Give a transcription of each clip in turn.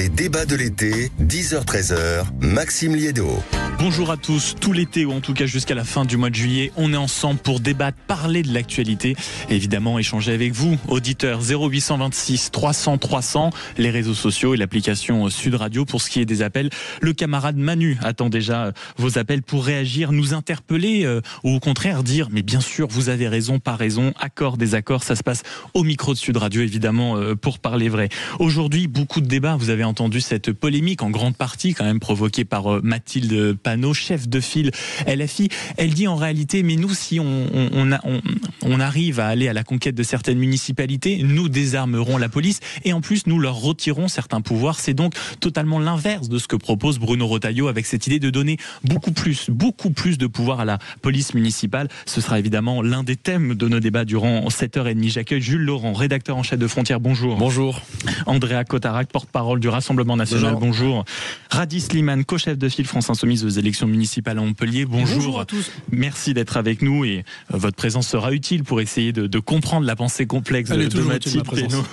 Les débats de l'été, 10h-13h, Maxime Liédot. Bonjour à tous, tout l'été ou en tout cas jusqu'à la fin du mois de juillet, on est ensemble pour débattre, parler de l'actualité, évidemment échanger avec vous, auditeurs 0826 300 300, les réseaux sociaux et l'application Sud Radio. Pour ce qui est des appels, le camarade Manu attend déjà vos appels pour réagir, nous interpeller ou au contraire dire mais bien sûr vous avez raison, pas raison, accord, désaccord, ça se passe au micro de Sud Radio évidemment pour parler vrai. Aujourd'hui beaucoup de débats, vous avez entendu cette polémique en grande partie quand même provoquée par Mathilde Panot, chef de file LFI. Elle dit en réalité, mais nous, si on arrive à aller à la conquête de certaines municipalités, nous désarmerons la police et en plus, nous leur retirons certains pouvoirs. C'est donc totalement l'inverse de ce que propose Bruno Retailleau avec cette idée de donner beaucoup plus de pouvoir à la police municipale. Ce sera évidemment l'un des thèmes de nos débats durant 7h30. J'accueille Jules Laurent, rédacteur en chef de Frontières. Bonjour. Bonjour. Andrea Cotarac, porte-parole du Rassemblement National. Bonjour. Radi Slimane, co-chef de file France Insoumise aux élections municipales à Montpellier. Bonjour à tous. Merci d'être avec nous et votre présence sera utile pour essayer de comprendre la pensée complexe de Mathilde Panot.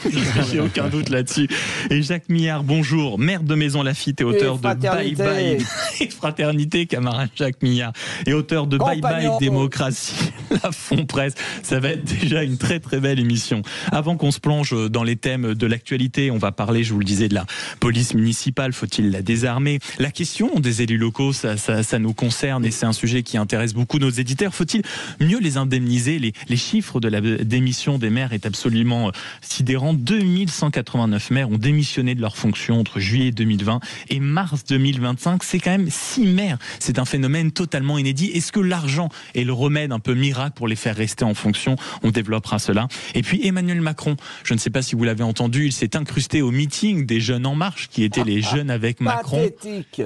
J'ai aucun doute là-dessus. Et Jacques Millard, bonjour, maire de Maison Lafitte et auteur de Bye Bye et Fraternité, camarade Jacques Millard, et auteur de Bye Bye Démocratie, la Fond Presse. Ça va être déjà une très très belle émission. Avant qu'on se plonge dans les thèmes de l'actualité, on va parler, je vous le disais, de la police municipale. Faut-il la désarmer? La question des élus locaux, ça nous concerne et c'est un sujet qui intéresse beaucoup nos éditeurs. Faut-il mieux les indemniser? Les chiffres de la démission des maires est absolument sidérant. 2189 maires ont démissionné de leurs fonctions entre juillet 2020 et mars 2025. C'est quand même 6 maires. C'est un phénomène totalement inédit. Est-ce que l'argent est le remède un peu miracle pour les faire rester en fonction? On développera cela. Et puis Emmanuel Macron, je ne sais pas si vous l'avez entendu, il s'est incrusté au meeting des Jeunes en Marche, qui étaient les jeunes avec Macron. Pathétique.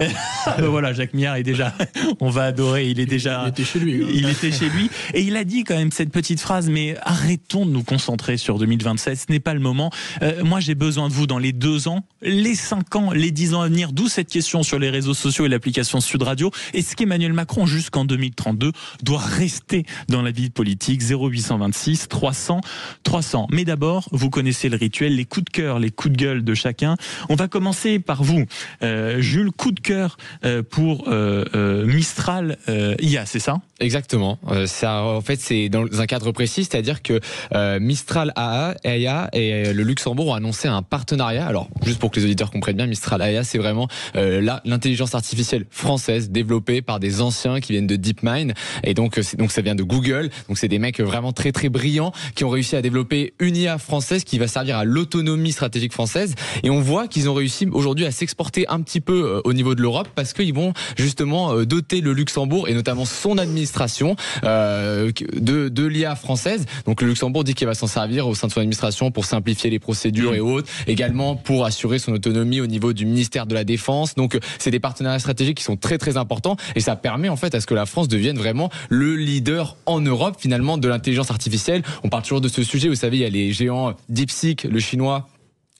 Voilà, Jacques Millard est déjà, on va adorer, il était chez lui. Il était chez lui et il a dit quand même cette petite phrase, mais arrêtons de nous concentrer sur 2027, ce n'est pas le moment. Moi j'ai besoin de vous dans les 2 ans, les 5 ans, les 10 ans à venir, d'où cette question sur les réseaux sociaux et l'application Sud Radio. Est-ce qu'Emmanuel Macron jusqu'en 2032 doit rester dans la vie politique? 0826 300 300. Mais d'abord, vous connaissez le rituel, les coups de cœur, les coups de gueule de chacun. On va commencer par vous, Jules, coup de cœur pour Mistral IA, c'est ça? Exactement. Ça, en fait, c'est dans un cadre précis, c'est-à-dire que Mistral IA et le Luxembourg ont annoncé un partenariat. Alors, juste pour que les auditeurs comprennent bien, Mistral IA, c'est vraiment l'intelligence artificielle française développée par des anciens qui viennent de DeepMind. Et donc ça vient de Google. Donc, c'est des mecs vraiment très très brillants qui ont réussi à développer une IA française qui va servir à l'autonomie stratégique française. Et on voit qu'ils ont réussi aujourd'hui à s'exporter un petit peu au niveau de l'Europe parce qu'ils vont justement doter le Luxembourg et notamment son administration de l'IA française. Donc le Luxembourg dit qu'il va s'en servir au sein de son administration pour simplifier les procédures et autres, également pour assurer son autonomie au niveau du ministère de la Défense. Donc c'est des partenariats stratégiques qui sont très très importants et ça permet en fait à ce que la France devienne vraiment le leader en Europe finalement de l'intelligence artificielle. On parle toujours de ce sujet, vous savez, il y a les géants DeepSeek, le chinois.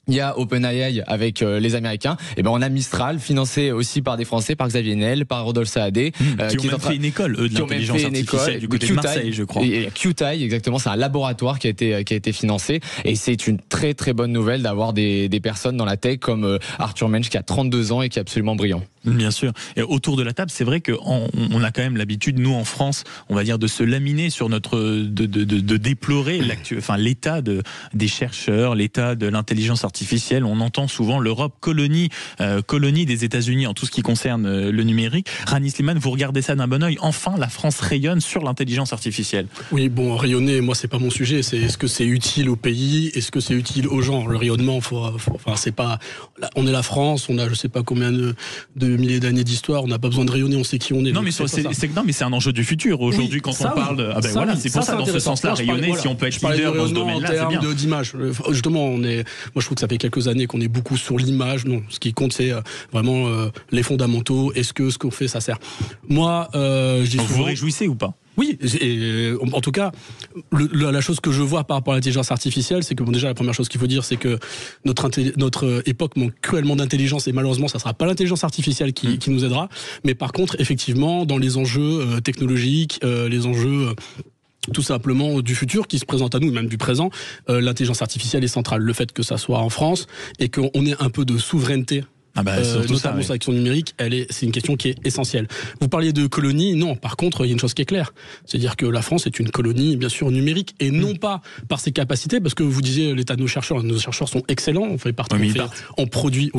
Il y a OpenAI avec les Américains. Et ben on a Mistral, financé aussi par des Français, par Xavier Niel, par Rodolphe Saadé, qui ont fait une école de l'intelligence artificielle du côté de Marseille, je crois. Et QTAI, exactement, c'est un laboratoire qui a été financé. Et c'est une très très bonne nouvelle d'avoir des personnes dans la tech comme Arthur Mensch qui a 32 ans et qui est absolument brillant. Bien sûr. Et autour de la table, c'est vrai qu'on a quand même l'habitude, nous en France, on va dire, de se laminer sur de déplorer l'état des chercheurs, l'état de l'intelligence artificielle. On entend souvent l'Europe colonie des États-Unis en tout ce qui concerne le numérique. Rani Slimane, vous regardez ça d'un bon œil. Enfin, la France rayonne sur l'intelligence artificielle. Oui, bon, rayonner, moi, c'est pas mon sujet. C'est est-ce que c'est utile au pays? Est-ce que c'est utile aux gens? Le rayonnement, c'est pas. On est la France, on a je sais pas combien de milliers d'années d'histoire, on n'a pas besoin de rayonner, on sait qui on est. Non, mais c'est un enjeu du futur. Aujourd'hui, quand on parle, c'est pour ça, dans ce sens-là, rayonner, si on peut être leader dans ce domaine-là, c'est bien. En termes d'image, justement, moi, je trouve que ça fait quelques années qu'on est beaucoup sur l'image. Non, ce qui compte, c'est vraiment les fondamentaux. Est-ce que ce qu'on fait, ça sert? Moi, vous vous réjouissez ou pas? Oui, en tout cas, la chose que je vois par rapport à l'intelligence artificielle, c'est que déjà la première chose qu'il faut dire, c'est que notre époque manque cruellement d'intelligence et malheureusement, ça sera pas l'intelligence artificielle qui nous aidera. Mais par contre, effectivement, dans les enjeux technologiques, les enjeux tout simplement du futur qui se présente à nous, même du présent. L'intelligence artificielle est centrale. Le fait que ça soit en France et qu'on ait un peu de souveraineté, notamment sur l'action numérique, c'est une question qui est essentielle. Vous parliez de colonie, non. Par contre, il y a une chose qui est claire, c'est-à-dire que la France est une colonie, bien sûr, numérique, et non pas par ses capacités, parce que vous disiez l'état de nos chercheurs sont excellents. On fait partie, on produit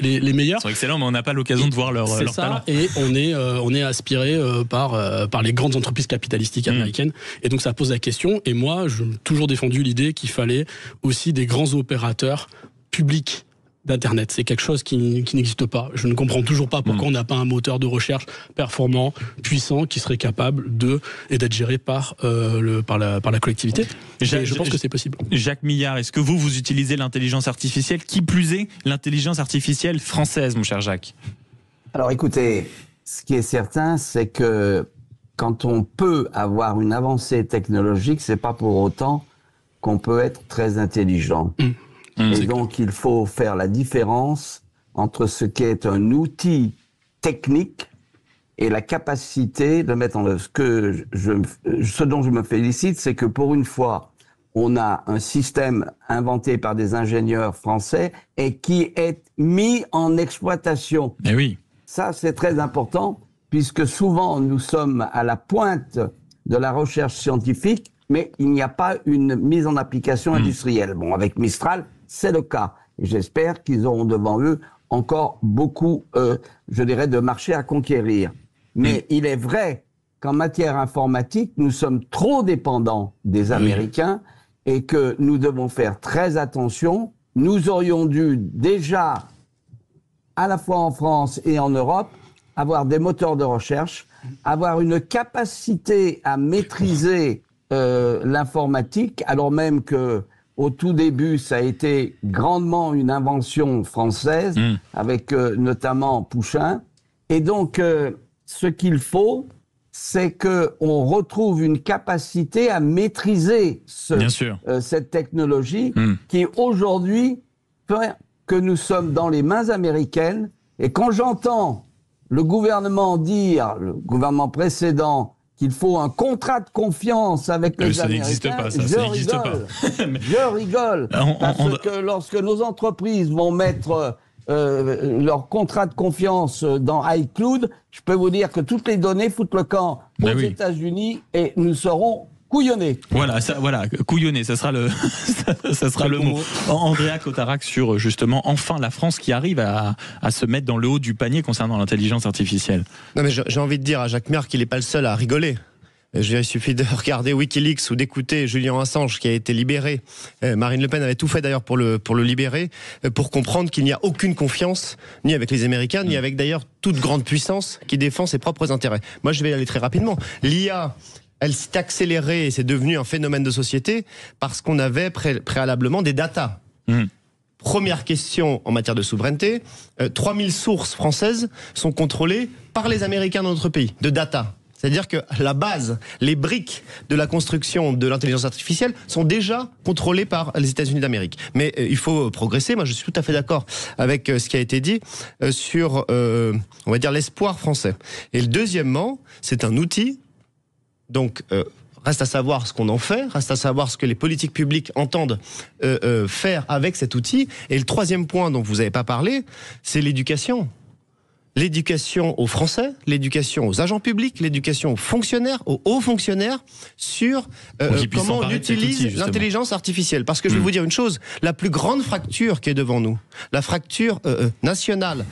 les meilleurs. Ils sont excellents, mais on n'a pas l'occasion de voir leur talent. Et on est aspiré par les grandes entreprises capitalistiques américaines, et donc ça pose la question. Et moi, j'ai toujours défendu l'idée qu'il fallait aussi des grands opérateurs publics d'Internet. C'est quelque chose qui n'existe pas. Je ne comprends toujours pas pourquoi on n'a pas un moteur de recherche performant, puissant, qui serait capable d'être géré par la collectivité. Je pense que c'est possible. Jacques Millard, est-ce que vous utilisez l'intelligence artificielle, qui plus est l'intelligence artificielle française, mon cher Jacques? Alors écoutez, ce qui est certain, c'est que quand on peut avoir une avancée technologique, c'est pas pour autant qu'on peut être très intelligent. Et donc, il faut faire la différence entre ce qui est un outil technique et la capacité de mettre en œuvre. Ce dont je me félicite, c'est que pour une fois, on a un système inventé par des ingénieurs français et qui est mis en exploitation. Eh oui. Ça, c'est très important, puisque souvent, nous sommes à la pointe de la recherche scientifique, mais il n'y a pas une mise en application industrielle. Bon, avec Mistral, c'est le cas. Et j'espère qu'ils auront devant eux encore beaucoup, je dirais, de marché à conquérir. Mais il est vrai qu'en matière informatique, nous sommes trop dépendants des Américains et que nous devons faire très attention. Nous aurions dû déjà, à la fois en France et en Europe, avoir des moteurs de recherche, avoir une capacité à maîtriser l'informatique, alors même que au tout début, ça a été grandement une invention française, avec notamment Pouchin. Et donc, ce qu'il faut, c'est qu'on retrouve une capacité à maîtriser cette technologie qui, aujourd'hui, fait que nous sommes dans les mains américaines. Et quand j'entends le gouvernement précédent, qu'il faut un contrat de confiance avec les Américains, je rigole. Parce que lorsque nos entreprises vont mettre leur contrat de confiance dans iCloud, je peux vous dire que toutes les données foutent le camp aux États-Unis et nous serons couillonnés. Voilà, couillonnés, ça sera le, ça sera le mot. Andrea Cotarac sur justement enfin la France qui arrive à se mettre dans le haut du panier concernant l'intelligence artificielle. Non mais j'ai envie de dire à Jacques Millard qu'il n'est pas le seul à rigoler. Il suffit de regarder Wikileaks ou d'écouter Julian Assange qui a été libéré. Marine Le Pen avait tout fait d'ailleurs pour le libérer, pour comprendre qu'il n'y a aucune confiance ni avec les Américains, ni avec d'ailleurs toute grande puissance qui défend ses propres intérêts. Moi je vais aller très rapidement. L'IA, elle s'est accélérée et c'est devenu un phénomène de société parce qu'on avait préalablement des datas. Première question en matière de souveraineté, 3000 sources françaises sont contrôlées par les Américains dans notre pays, de data. C'est-à-dire que la base, les briques de la construction de l'intelligence artificielle sont déjà contrôlées par les États-Unis d'Amérique. Mais il faut progresser. Moi, je suis tout à fait d'accord avec ce qui a été dit sur, on va dire, l'espoir français. Et deuxièmement, c'est un outil. Donc, reste à savoir ce qu'on en fait, reste à savoir ce que les politiques publiques entendent faire avec cet outil. Et le troisième point dont vous n'avez pas parlé, c'est l'éducation. L'éducation aux Français, l'éducation aux agents publics, l'éducation aux fonctionnaires, aux hauts fonctionnaires sur comment on utilise l'intelligence artificielle. Parce que je vais vous dire une chose, la plus grande fracture qui est devant nous, la fracture nationale,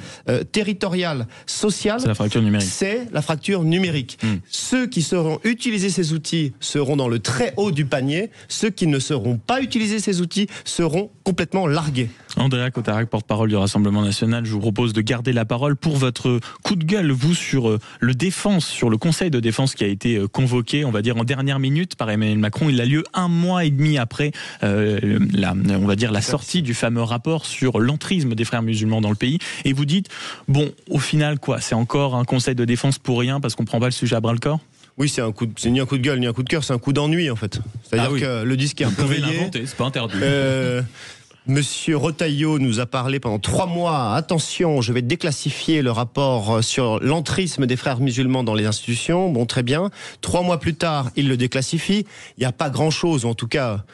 territoriale, sociale, c'est la fracture numérique. C'est la fracture numérique. Ceux qui sauront utiliser ces outils seront dans le très haut du panier, ceux qui ne sauront pas utiliser ces outils seront complètement largués. Andrea Cotarac, porte-parole du Rassemblement National, je vous propose de garder la parole pour votre coup de gueule, vous, sur sur le Conseil de défense qui a été convoqué, on va dire, en dernière minute par Emmanuel Macron. Il a lieu 1 mois et demi après la sortie du fameux rapport sur l'entrisme des frères musulmans dans le pays. Et vous dites, bon, au final, quoi, c'est encore un Conseil de défense pour rien parce qu'on prend pas le sujet à bras-le-corps ? Oui, c'est ni un coup de gueule, ni un coup de cœur, c'est un coup d'ennui, en fait. C'est-à-dire que le disque est un peu rayé. Vous pouvez l'inventer, c'est pas interdit. Monsieur Retailleau nous a parlé pendant 3 mois. Attention, je vais déclassifier le rapport sur l'entrisme des frères musulmans dans les institutions. Bon, très bien. 3 mois plus tard, il le déclassifie. Il n'y a pas grand-chose, en tout cas,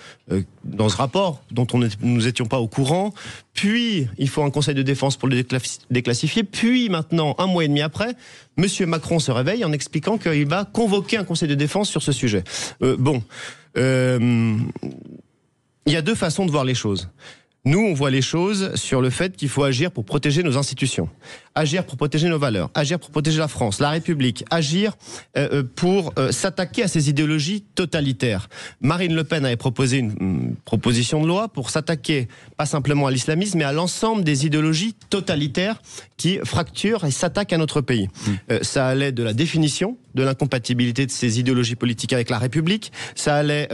dans ce rapport, dont nous n'étions pas au courant. Puis, il faut un conseil de défense pour le déclassifier. Puis, maintenant, 1 mois et demi après, Monsieur Macron se réveille en expliquant qu'il va convoquer un conseil de défense sur ce sujet. Il y a 2 façons de voir les choses. Nous, on voit les choses sur le fait qu'il faut agir pour protéger nos institutions, agir pour protéger nos valeurs, agir pour protéger la France, la République, agir pour s'attaquer à ces idéologies totalitaires. Marine Le Pen avait proposé une proposition de loi pour s'attaquer pas simplement à l'islamisme, mais à l'ensemble des idéologies totalitaires qui fracturent et s'attaquent à notre pays. Ça allait de la définition de l'incompatibilité de ces idéologies politiques avec la République. Ça allait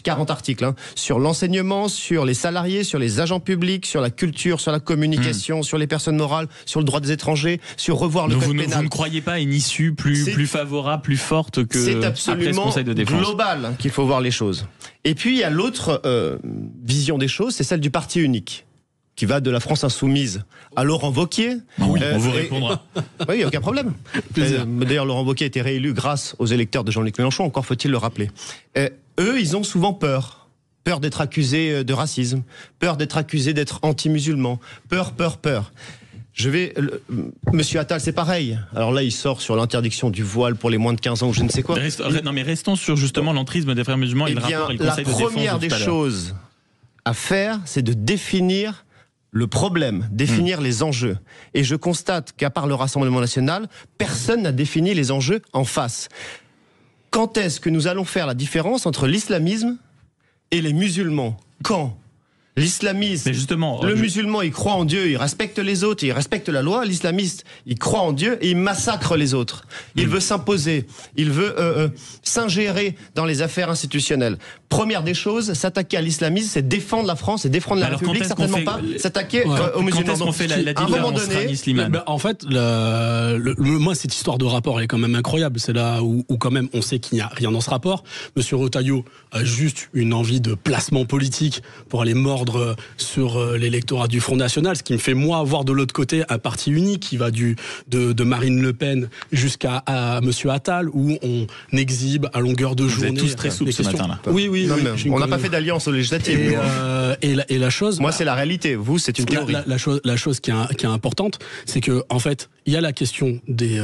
40 articles sur l'enseignement, sur les salariés, sur les agents publics, sur la culture, sur la communication, sur les personnes morales, sur le droit des étrangers, sur revoir le code pénal. Vous ne croyez pas à une issue plus favorable, plus forte que c'est après ce Conseil de défense? C'est absolument global qu'il faut voir les choses. Et puis il y a l'autre vision des choses, c'est celle du parti unique, qui va de la France insoumise à Laurent Wauquiez. Oui, on vous répondra. Oui, il n'y a aucun problème. D'ailleurs, Laurent Wauquiez a été réélu grâce aux électeurs de Jean-Luc Mélenchon, encore faut-il le rappeler. Eux, ils ont souvent peur. Peur d'être accusés de racisme, peur d'être accusés d'être anti-musulmans, peur. Monsieur Attal, c'est pareil. Alors là, il sort sur l'interdiction du voile pour les moins de 15 ans ou je ne sais quoi. Mais restons sur justement l'entrisme des frères musulmans et le rapport et le Conseil de défense. La première des choses à faire, c'est de définir le problème, définir les enjeux. Et je constate qu'à part le Rassemblement national, personne n'a défini les enjeux en face. Quand est-ce que nous allons faire la différence entre l'islamisme et les musulmans? Quand? L'islamiste, le musulman, il croit en Dieu, il respecte les autres, il respecte la loi. L'islamiste, il croit en Dieu et il massacre les autres. Il veut s'imposer, il veut s'ingérer dans les affaires institutionnelles. Première des choses, s'attaquer à l'islamisme, c'est défendre la France et défendre la République, certainement pas s'attaquer aux musulmans. Quand est-ce qu'on fait la différence, Rani Slimane? En fait, moi, cette histoire de rapport est quand même incroyable. C'est là où quand même on sait qu'il n'y a rien dans ce rapport. Monsieur Retailleau a juste une envie de placement politique pour aller mordre sur l'électorat du Front National, ce qui me fait moi voir de l'autre côté un parti unique qui va de Marine Le Pen jusqu'à Monsieur Attal, où on exhibe à longueur de journée. Vous êtes tous très souples ce matin-là. Oui. On n'a pas fait d'alliance aux législatives. Et la chose... Moi, c'est la réalité. Vous, c'est une théorie. La chose qui est importante, c'est que en fait, il y a la question des...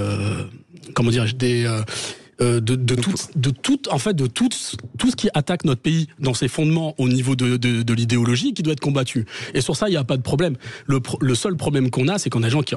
tout ce qui attaque notre pays dans ses fondements au niveau de l'idéologie qui doit être combattu. Et sur ça, il n'y a pas de problème. Le seul problème qu'on a, c'est qu'on a des gens qui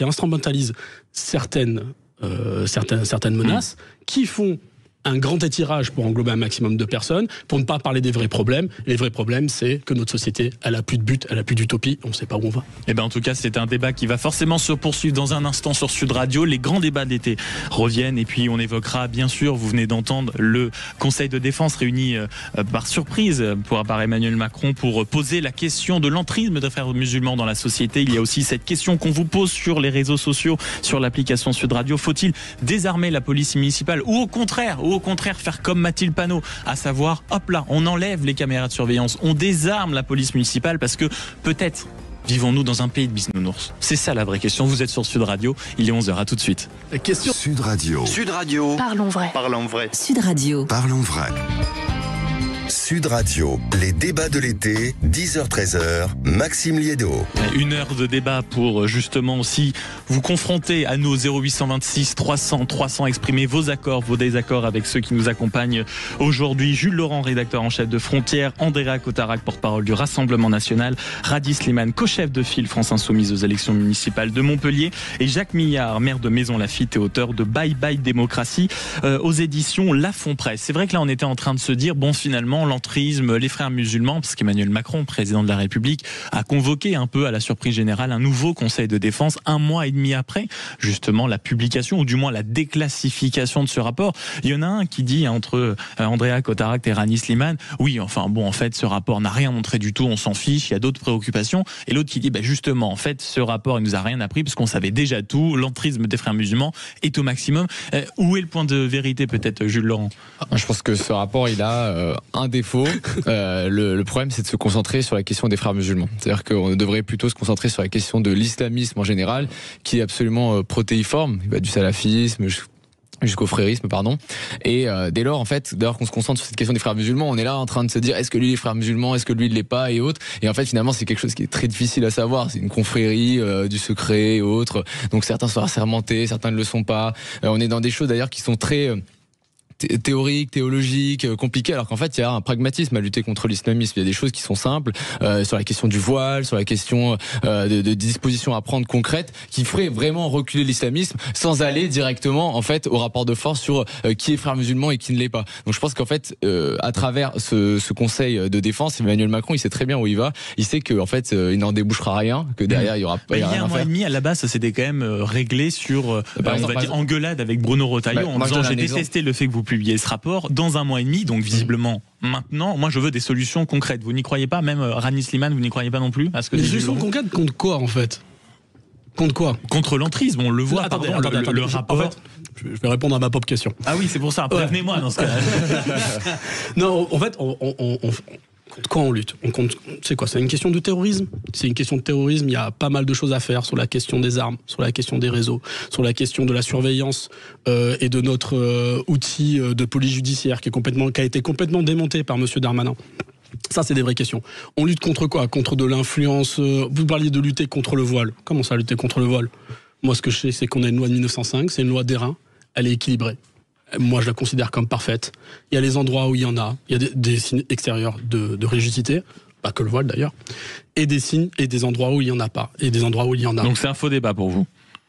instrumentalisent certaines menaces, qui font un grand étirage pour englober un maximum de personnes, pour ne pas parler des vrais problèmes. Et les vrais problèmes, c'est que notre société, elle a plus de but, elle a plus d'utopie, on ne sait pas où on va. Et en tout cas, c'est un débat qui va forcément se poursuivre dans un instant sur Sud Radio. Les grands débats de l'été reviennent et puis on évoquera, bien sûr, vous venez d'entendre le Conseil de défense réuni par surprise par Emmanuel Macron pour poser la question de l'entrisme des frères musulmans dans la société. Il y a aussi cette question qu'on vous pose sur les réseaux sociaux, sur l'application Sud Radio. Faut-il désarmer la police municipale ou au contraire faire comme Mathilde Panot, à savoir, hop là, on enlève les caméras de surveillance, on désarme la police municipale parce que peut-être vivons-nous dans un pays de bisounours? C'est ça la vraie question. Vous êtes sur Sud Radio, il est 11h, à tout de suite. Question. Sud Radio. Parlons vrai. Sud Radio. Parlons vrai. Sud Radio, les débats de l'été, 10h-13h, Maxime Liédo. 1 heure de débat pour justement aussi vous confronter à nos 0826 300 exprimer vos accords, vos désaccords avec ceux qui nous accompagnent aujourd'hui. Jules Laurent, rédacteur en chef de Frontières, Andrea Cotarac, porte-parole du Rassemblement National, Radi Slimane, co-chef de file France Insoumise aux élections municipales de Montpellier et Jacques Millard, maire de Maisons-Laffitte et auteur de Bye Bye Démocratie aux éditions La Fond Presse. C'est vrai que là on était en train de se dire, bon finalement l'entrisme, les frères musulmans, parce qu'Emmanuel Macron, président de la République, a convoqué un peu à la surprise générale un nouveau conseil de défense 1 mois et demi après, justement la publication ou du moins la déclassification de ce rapport. Il y en a un qui dit entre Andrea Cotarac et Rani Slimane, oui enfin bon en fait ce rapport n'a rien montré du tout, on s'en fiche, il y a d'autres préoccupations, et l'autre qui dit justement en fait ce rapport il nous a rien appris parce qu'on savait déjà tout, l'entrisme des frères musulmans est au maximum. Où est le point de vérité peut-être, Jules Laurent? Je pense que ce rapport il a un défaut. Le problème, c'est de se concentrer sur la question des frères musulmans. C'est-à-dire qu'on devrait plutôt se concentrer sur la question de l'islamisme en général, qui est absolument protéiforme. Il va du salafisme jusqu'au frérisme, pardon. Et dès lors, en fait, dès lors qu'on se concentre sur cette question des frères musulmans, on est là en train de se dire est-ce que lui il est frère musulman, est-ce que lui il l'est pas et autres. Et en fait, finalement, c'est quelque chose qui est très difficile à savoir. C'est une confrérie du secret et autres. Donc certains sont assermentés, certains ne le sont pas. On est dans des choses d'ailleurs qui sont très théorique, théologique, compliqué, alors qu'en fait il y a un pragmatisme à lutter contre l'islamisme. Il y a des choses qui sont simples sur la question du voile, sur la question de dispositions à prendre concrètes, qui feraient vraiment reculer l'islamisme sans aller directement en fait au rapport de force sur qui est frère musulman et qui ne l'est pas. Donc je pense qu'en fait à travers ce conseil de défense, Emmanuel Macron il sait très bien où il va. Il sait que en fait il n'en débouchera rien, que derrière il y aura pas. Il y a un mois et demi à la base ça s'était quand même réglé sur on va dire engueulade avec Bruno Retailleau en disant j'ai détesté le fait que vous publiez ce rapport dans un mois et demi, donc visiblement maintenant, moi je veux des solutions concrètes. Vous n'y croyez pas, même Rani Slimane, vous n'y croyez pas non plus à ce que les solutions concrètes contre quoi en fait? Contre quoi? Contre l'entrisme, on le voit. Attendez, le rapport. En fait, je vais répondre à ma propre question. Ah oui, c'est pour ça. Prévenez-moi dans ce cas-là. Non, en fait, contre quoi on lutte? C'est quoi? C'est une question de terrorisme? C'est une question de terrorisme. Il y a pas mal de choses à faire sur la question des armes, sur la question des réseaux, sur la question de la surveillance et de notre outil de police judiciaire qui a été complètement démonté par Monsieur Darmanin. Ça, c'est des vraies questions. On lutte contre quoi? Contre de l'influence. Vous parliez de lutter contre le voile. Comment ça, lutter contre le voile? Moi, ce que je sais, c'est qu'on a une loi de 1905, c'est une loi d'Hérin. Elle est équilibrée. Moi, je la considère comme parfaite. Il y a les endroits où il y en a. Il y a des signes extérieurs de rigidité, pas que le voile d'ailleurs, et des signes et des endroits où il n'y en a pas, et des endroits où il y en a. Donc c'est un faux débat pour vous?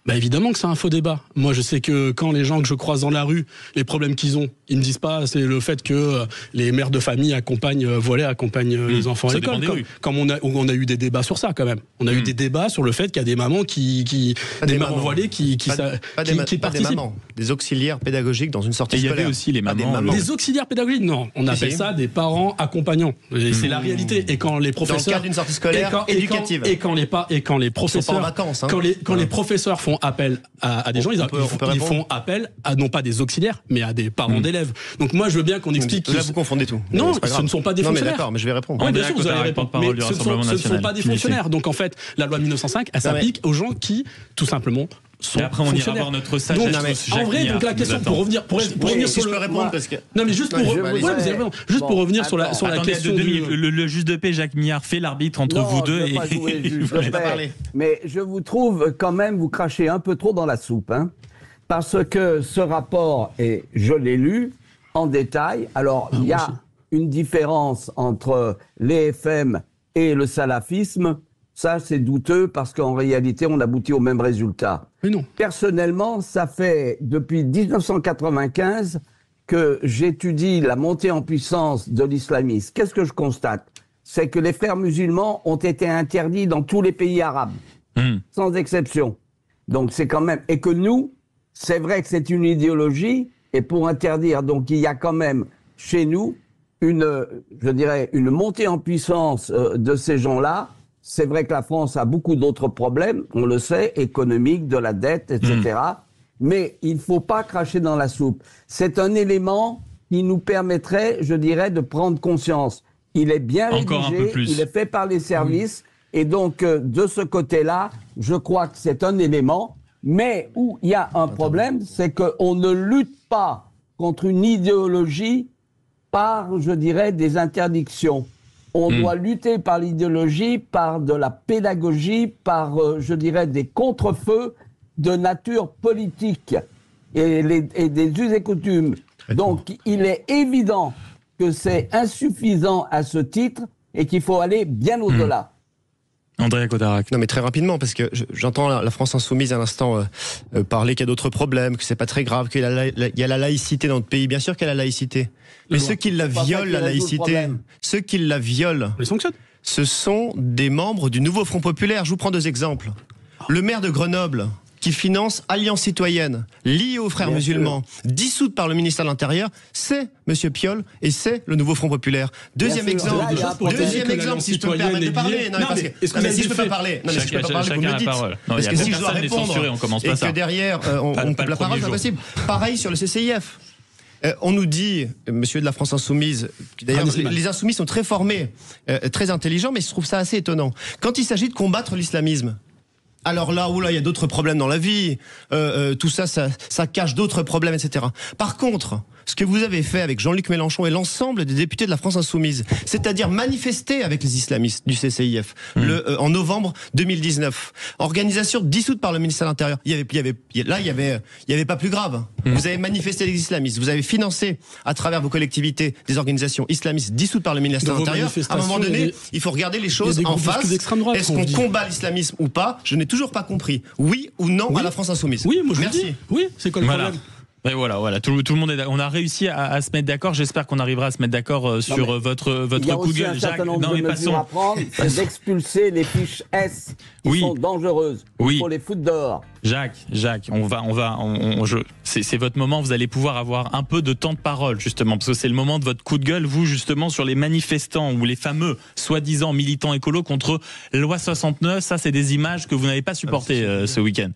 Bah évidemment que c'est un faux débat. Moi, je sais que quand les gens que je croise dans la rue, les problèmes qu'ils ont, ils me disent pas, c'est le fait que les mères de famille accompagnent les enfants à l'école. Comme on a eu des débats sur ça quand même. On a eu des débats sur le fait qu'il y a des mamans des mamans voilées qui participent. Des auxiliaires pédagogiques dans une sortie scolaire. Il y avait aussi les mamans. Des auxiliaires pédagogiques, non. On appelle ça des parents accompagnants. C'est la réalité. Et quand les professeurs, dans le cadre d'une sortie scolaire éducative. Et quand les professeurs, vacances, hein. quand les professeurs font appel à des gens, ils font appel à non pas des auxiliaires, mais à des parents d'élèves. Donc moi, je veux bien qu'on explique. Là, vous confondez tout. Non, ce ne sont pas des fonctionnaires. Mais d'accord, mais je vais répondre. Oui, bien sûr, vous allez répondre. Mais ce ne sont pas des fonctionnaires. Donc en fait, la loi de 1905, elle s'applique aux gens qui, tout tout et après on ira voir notre sagesse. En vrai, donc la question pour revenir sur je peux répondre parce que non mais juste pour revenir sur la question le juge de paix Jacques Millard fait l'arbitre entre vous deux et mais je vous trouve quand même vous crachez un peu trop dans la soupe, hein, parce que ce rapport et je l'ai lu en détail. Alors il y a une différence entre l'EFM et le salafisme. Ça, c'est douteux parce qu'en réalité, on aboutit au même résultat. Mais non. Personnellement, ça fait depuis 1995 que j'étudie la montée en puissance de l'islamisme. Qu'est-ce que je constate? C'est que les frères musulmans ont été interdits dans tous les pays arabes, sans exception. Donc c'est quand même... Et que nous, c'est vrai que c'est une idéologie, et pour interdire, donc il y a quand même chez nous je dirais, une montée en puissance de ces gens-là. C'est vrai que la France a beaucoup d'autres problèmes, on le sait, économiques, de la dette, etc. Mais il ne faut pas cracher dans la soupe. C'est un élément qui nous permettrait, je dirais, de prendre conscience. Il est bien rédigé, il est fait par les services, et donc de ce côté-là, je crois que c'est un élément. Mais où il y a un problème, c'est qu'on ne lutte pas contre une idéologie par, je dirais, des interdictions. On doit lutter par l'idéologie, par de la pédagogie, par, je dirais, des contre-feux de nature politique et des us et coutumes. Donc, il est évident que c'est insuffisant à ce titre et qu'il faut aller bien au-delà. Andrea Codarac. Non, mais très rapidement, parce que j'entends la France Insoumise à l'instant parler qu'il y a d'autres problèmes, que c'est pas très grave, qu'il y a la laïcité dans notre pays. Bien sûr qu'il y a la laïcité. Mais ceux qui la violent, la laïcité, ce sont des membres du nouveau Front Populaire. Je vous prends 2 exemples. Le maire de Grenoble, qui finance Alliance Citoyenne, liée aux frères musulmans, dissoute par le ministère de l'Intérieur, c'est Monsieur Piolle et c'est le nouveau Front Populaire. Deuxième exemple, si je peux me permettre de parler. Non, mais si je peux pas parler, vous me le dites. Parce que si je dois répondre et que derrière on coupe la parole, c'est pas possible. Pareil sur le CCIF. On nous dit, monsieur de la France Insoumise, d'ailleurs les Insoumis sont très formés, très intelligents, mais je trouve ça assez étonnant. Quand il s'agit de combattre l'islamisme, alors là, il y a d'autres problèmes dans la vie, tout ça cache d'autres problèmes, etc. Par contre, ce que vous avez fait avec Jean-Luc Mélenchon et l'ensemble des députés de la France Insoumise, c'est-à-dire manifester avec les islamistes du CCIF en novembre 2019, organisation dissoute par le ministère de l'Intérieur. Il y avait pas plus grave. Vous avez manifesté les islamistes, vous avez financé à travers vos collectivités des organisations islamistes dissoutes par le ministère de l'Intérieur. À un moment donné, il faut regarder les choses en face. Est-ce qu'on combat l'islamisme ou pas? Je n'ai toujours pas compris. Oui ou non à la France Insoumise? Oui, moi je Merci. dis. Oui, c'est quoi le problème? Et voilà, tout le monde on a réussi à se mettre d'accord. J'espère qu'on arrivera à se mettre d'accord sur votre coup de gueule, Jacques. Non, mais passons. À prendre, c'est d'expulser les fiches S qui sont dangereuses. Il faut les foutre dehors. Jacques, c'est votre moment. Vous allez pouvoir avoir un peu de temps de parole, justement, parce que c'est le moment de votre coup de gueule, vous, justement, sur les manifestants ou les fameux soi-disant militants écolos contre loi 69. Ça, c'est des images que vous n'avez pas supportées ce week-end.